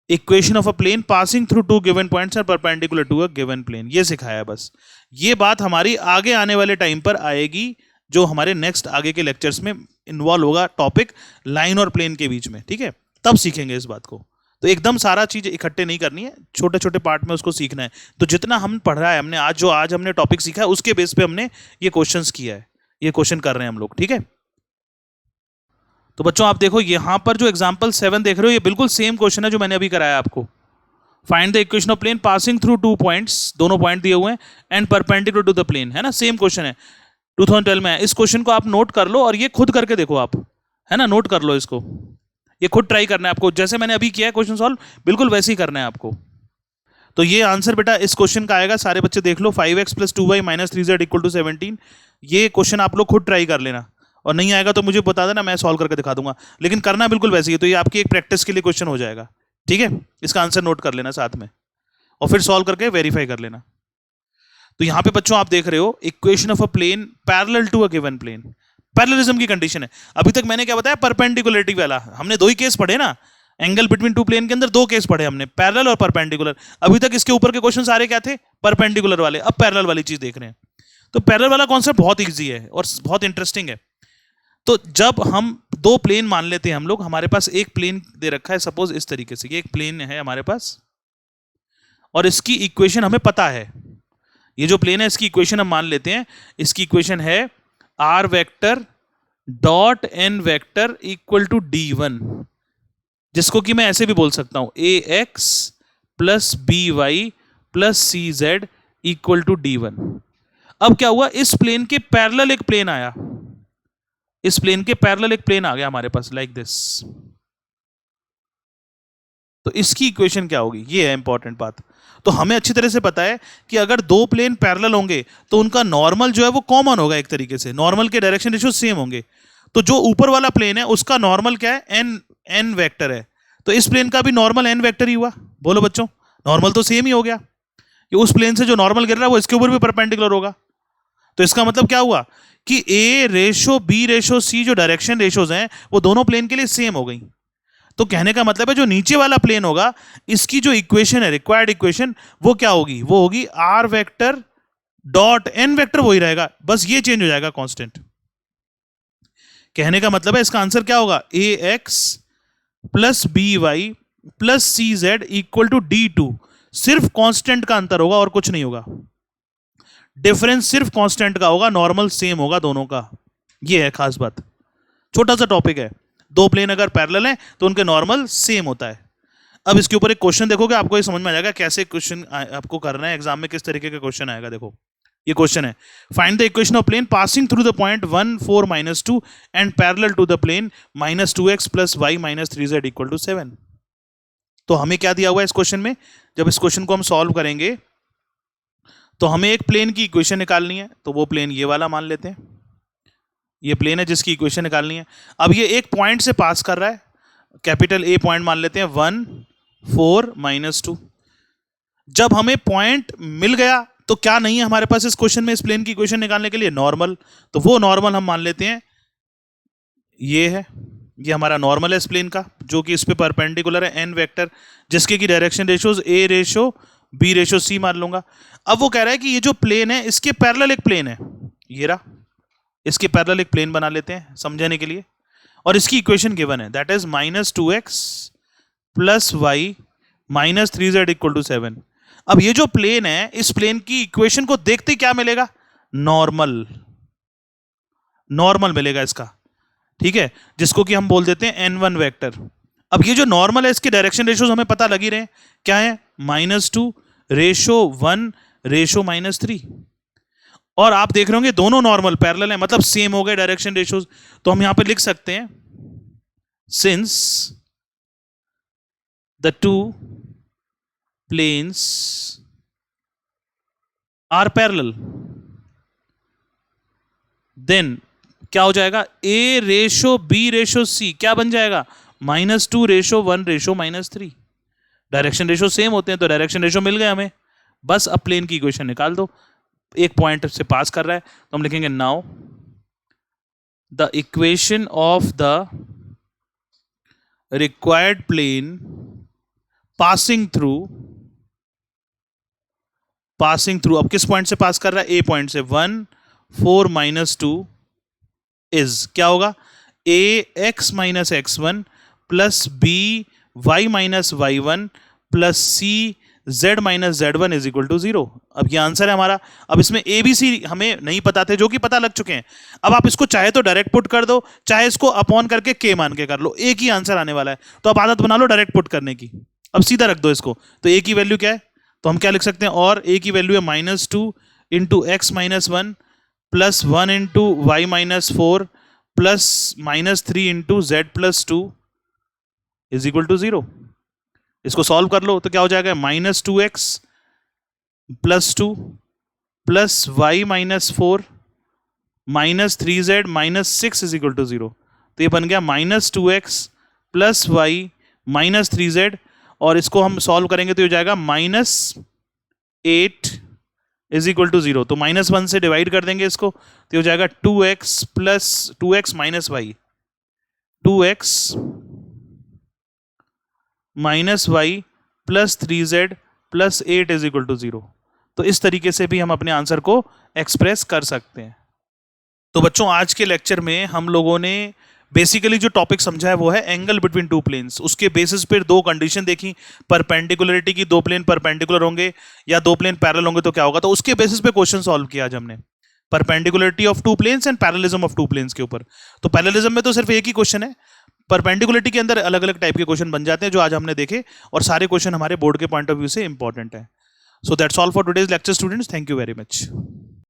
equation of a plane passing through 2 given points are perpendicular to a given plane, ये सिखाया है बस। ये बात हमारी आगे आने वाले टाइम पर आएगी, जो हमारे नेक्स्ट आगे के लेक्चर्स में इन्वॉल्व होगा टॉपिक लाइन और प्लेन के बीच में, ठीक है। तब सीखेंगे इस बात को। तो एकदम सारा चीज इकट्ठे नहीं करनी है, छोटे छोटे पार्ट में उसको सीखना है। तो जितना हम पढ़ रहा है हमने आज हमने टॉपिक सीखा है उसके बेस पे हमने ये क्वेश्चंस किया है, ये क्वेश्चन कर रहे हैं हम लोग, ठीक है। तो बच्चों आप देखो यहां पर जो एग्जांपल 7 देख रहे हो, ये बिल्कुल सेम क्वेश्चन है जो मैंने अभी कराया आपको। Find the equation of plane passing through 2 points, दोनों पॉइंट दिए हुए हैं, and perpendicular to the plane, है ना। सेम क्वेश्चन है, 2012 में है। इस क्वेश्चन को आप नोट कर लो और ये खुद करके देखो आप, है ना, नोट कर लो इसको। ये खुद ट्राई करना है आपको, जैसे मैंने अभी किया है क्वेश्चन सॉल्व, बिल्कुल वैसे ही करना है आपको। तो ये आंसर बेटा इस क्वेश्चन का आएगा, सारे बच्चे देख लो, 5x + 2y - 3z = 17। ये क्वेश्चन आप लोग खुद ट्राई कर लेना, और नहीं आएगा तो मुझे बता देना, मैं सॉल्व करके दिखा दूंगा। लेकिन करना बिल्कुल वैसे ही, तो ये आपकी एक प्रैक्टिस के लिए क्वेश्चन हो जाएगा, ठीक है। इसका आंसर नोट कर लेना साथ में, और फिर सॉल्व करके वेरीफाई कर लेना। तो यहां पे बच्चों आप देख रहे हो equation of a plane parallel to a given plane, parallelism की कंडीशन है। अभी तक मैंने क्या बताया? परपेंडिकुलरिटी वाला। हमने दो ही केस पढ़े ना, एंगल बिटवीन टू प्लेन के अंदर दो केस पढ़े हमने, पैरेलल और परपेंडिकुलर। अभी तक इसके ऊपर के क्वेश्चन सारे क्या थे? परपेंडिकुलर वाले। अब पैरेलल वाली चीज देख रहे हैं। तो पैरेलल वाला कॉन्सेप्ट बहुत ईजी है और बहुत इंटरेस्टिंग है। तो जब हम दो प्लेन मान लेते हैं हम लोग, हमारे पास एक प्लेन दे रखा है सपोज इस तरीके से, ये एक प्लेन है हमारे पास और इसकी इक्वेशन हमें पता है। ये जो प्लेन है इसकी इक्वेशन हम मान लेते हैं, इसकी इक्वेशन है r vector dot n vector equal to d1, जिसको कि मैं ऐसे भी बोल सकता हूं ax + by + cz equal to D1। अब क्या हुआ, इस प्लेन के पैरेलल एक प्लेन आया, इस प्लेन के पैरेलल एक प्लेन आ गया हमारे पास लाइक दिस। तो इसकी इक्वेशन क्या होगी, ये है इंपॉर्टेंट बात। तो हमें अच्छी तरह से पता है कि अगर दो प्लेन पैरेलल होंगे तो उनका नॉर्मल जो है वो कॉमन होगा, एक तरीके से नॉर्मल के डायरेक्शन रेशियो सेम होंगे। तो जो ऊपर वाला प्लेन है उसका नॉर्मल क्या है, एन वेक्टर है, तो इस प्लेन का भी नॉर्मल एन वेक्टर ही हुआ। बोलो बच्चों, नॉर्मल तो सेम ही हो गया कि उस प्लेन से जो नॉर्मल गिर रहा है वो इसके ऊपर भी परपेंडिकुलर होगा। तो इसका मतलब क्या हुआ कि ए रेशो बी रेशो सी जो डायरेक्शन रेशोज हैं वो दोनों प्लेन के लिए सेम हो गई। तो कहने का मतलब है जो नीचे वाला प्लेन होगा इसकी जो इक्वेशन है, रिक्वायर्ड इक्वेशन, वो क्या होगी, वो होगी r vector dot n vector, वही रहेगा, बस ये चेंज हो जाएगा कांस्टेंट। कहने का मतलब है इसका आंसर क्या होगा, a x plus b y plus c z equal to D2। सिर्फ कांस्टेंट का अंतर होगा और कुछ नहीं होगा, डिफरेंस सिर्फ कांस्टेंट का होगा, नॉर्मल सेम होगा दोनों का। ये है खास बात, छोटा सा टॉपिक है। दो प्लेन अगर पैरेलल हैं तो उनके नॉर्मल सेम होता है। अब इसके ऊपर एक क्वेश्चन देखोगे आपको ये समझ में आ जाएगा कैसे क्वेश्चन आपको करना है एग्जाम में, किस तरीके का क्वेश्चन आएगा। देखो ये क्वेश्चन है, find the equation of plane passing through the point 1 4 -2 and parallel to the plane -2x + y - 3z = 7। तो हमें क्या दिया हुआ है इस क्वेश्चन में, जब इस क्वेश्चन को हम सॉल्व करेंगे तो हमें एक प्लेन की इक्वेशन निकालनी है। तो वो प्लेन ये वाला मान लेते हैं, ये प्लेन है जिसकी इक्वेशन निकालनी है। अब ये एक पॉइंट से पास कर रहा है, कैपिटल ए पॉइंट मान लेते हैं, 1 4 -2। जब हमें पॉइंट मिल गया तो क्या नहीं है हमारे पास इस क्वेश्चन में, इस प्लेन की इक्वेशन निकालने के लिए, नॉर्मल। तो वो नॉर्मल हम मान लेते हैं ये है, ये हमारा नॉर्मल है इस प्लेन का, जो कि इस पे परपेंडिकुलर है एन वेक्टर, जिसके की डायरेक्शन रेशियोज ए रेशो बी रेशो सी मान लूंगा। अब वो कह रहा है कि ये जो प्लेन है इसके पैरेलल एक प्लेन है, ये रहा, इसके पैरेलल एक प्लेन बना लेते हैं समझने के लिए, और इसकी इक्वेशन गिवन है, that is -2x + y - 3z = 7। अब ये जो प्लेन है इस प्लेन की इक्वेशन को देखते ही क्या मिलेगा, नॉर्मल, नॉर्मल मिलेगा इसका, ठीक है, जिसको कि हम बोल देते हैं n1 वेक्टर। अब ये जो नॉर्मल है इसके डायरेक्शन रेशियोज हमें पता लग ही रहे हैं, क्या है, -2 रेशो 1 रेशो -3। और आप देख रहे होंगे दोनों नॉर्मल पैरेलल है, मतलब सेम हो गए डायरेक्शन रेशियोज। तो हम यहां पे लिख सकते हैं, since the two planes are parallel, then क्या हो जाएगा, a ratio b ratio c क्या बन जाएगा, -2 ratio 1 ratio -3। Direction ratio same होते हैं तो डायरेक्शन रेशो मिल गए हमें, बस अब प्लेन की इक्वेशन निकाल दो। एक पॉइंट से पास कर रहा है तो हम लिखेंगे now the equation of the required plane passing through, अब किस पॉइंट से पास कर रहा है, ए पॉइंट से, 1 4 -2 इज क्या होगा, a x - x1 plus b y - y1 plus c z - z1 = 0। अब ये आंसर है हमारा। अब इसमें ए बी सी हमें नहीं पता थे, जो कि पता लग चुके हैं। अब आप इसको चाहे तो डायरेक्ट पुट कर दो, चाहे इसको अपॉन करके के मान के कर लो, एक ही आंसर आने वाला है। तो आप आदत बना लो डायरेक्ट पुट करने की, अब सीधा रख दो इसको। तो ए की वैल्यू क्या है, तो हम क्या लिख सकते हैं, और ए की वैल्यू है -2 × x - 1 plus 1 × y - 4 plus -3 × z + 2 = 0। इसको सॉल्व कर लो तो क्या हो जाएगा, -2x + 2 प्लस y - 4 -3z -6 = 0। तो ये बन गया -2x प्लस y -3z, और इसको हम सॉल्व करेंगे तो ये हो जाएगा -8 = 0। तो -1 से डिवाइड कर देंगे इसको तो हो जाएगा 2x - y, 2x - y plus 3z plus 8 = 0। तो इस तरीके से भी हम अपने आंसर को एक्सप्रेस कर सकते हैं। तो बच्चों आज के लेक्चर में हम लोगों ने बेसिकली जो टॉपिक समझा है वो है एंगल बिटवीन टू प्लेन्स। उसके बेसिस पर दो कंडीशन देखी, परपेंडिकुलरिटी की, दो प्लेन परपेंडिकुलर होंगे या दो प्लेन पैरेलल होंगे तो क्या होगा, तो उसके बेसिस पे क्वेश्चन सॉल्व किया आज हमने, perpendicularity of two planes and parallelism of two planes के ऊपर। तो पैरेललिज्म में तो सिर्फ एक ही क्वेश्चन है, परपेंडिकुलरिटी के अंदर अलग अलग टाइप के क्वेश्चन बन जाते हैं जो आज हमने देखे, और सारे क्वेश्चन हमारे बोर्ड के पॉइंट ऑफ व्यू से इंपॉर्टेंट है। So that's all for today's lecture, students. Thank you very much.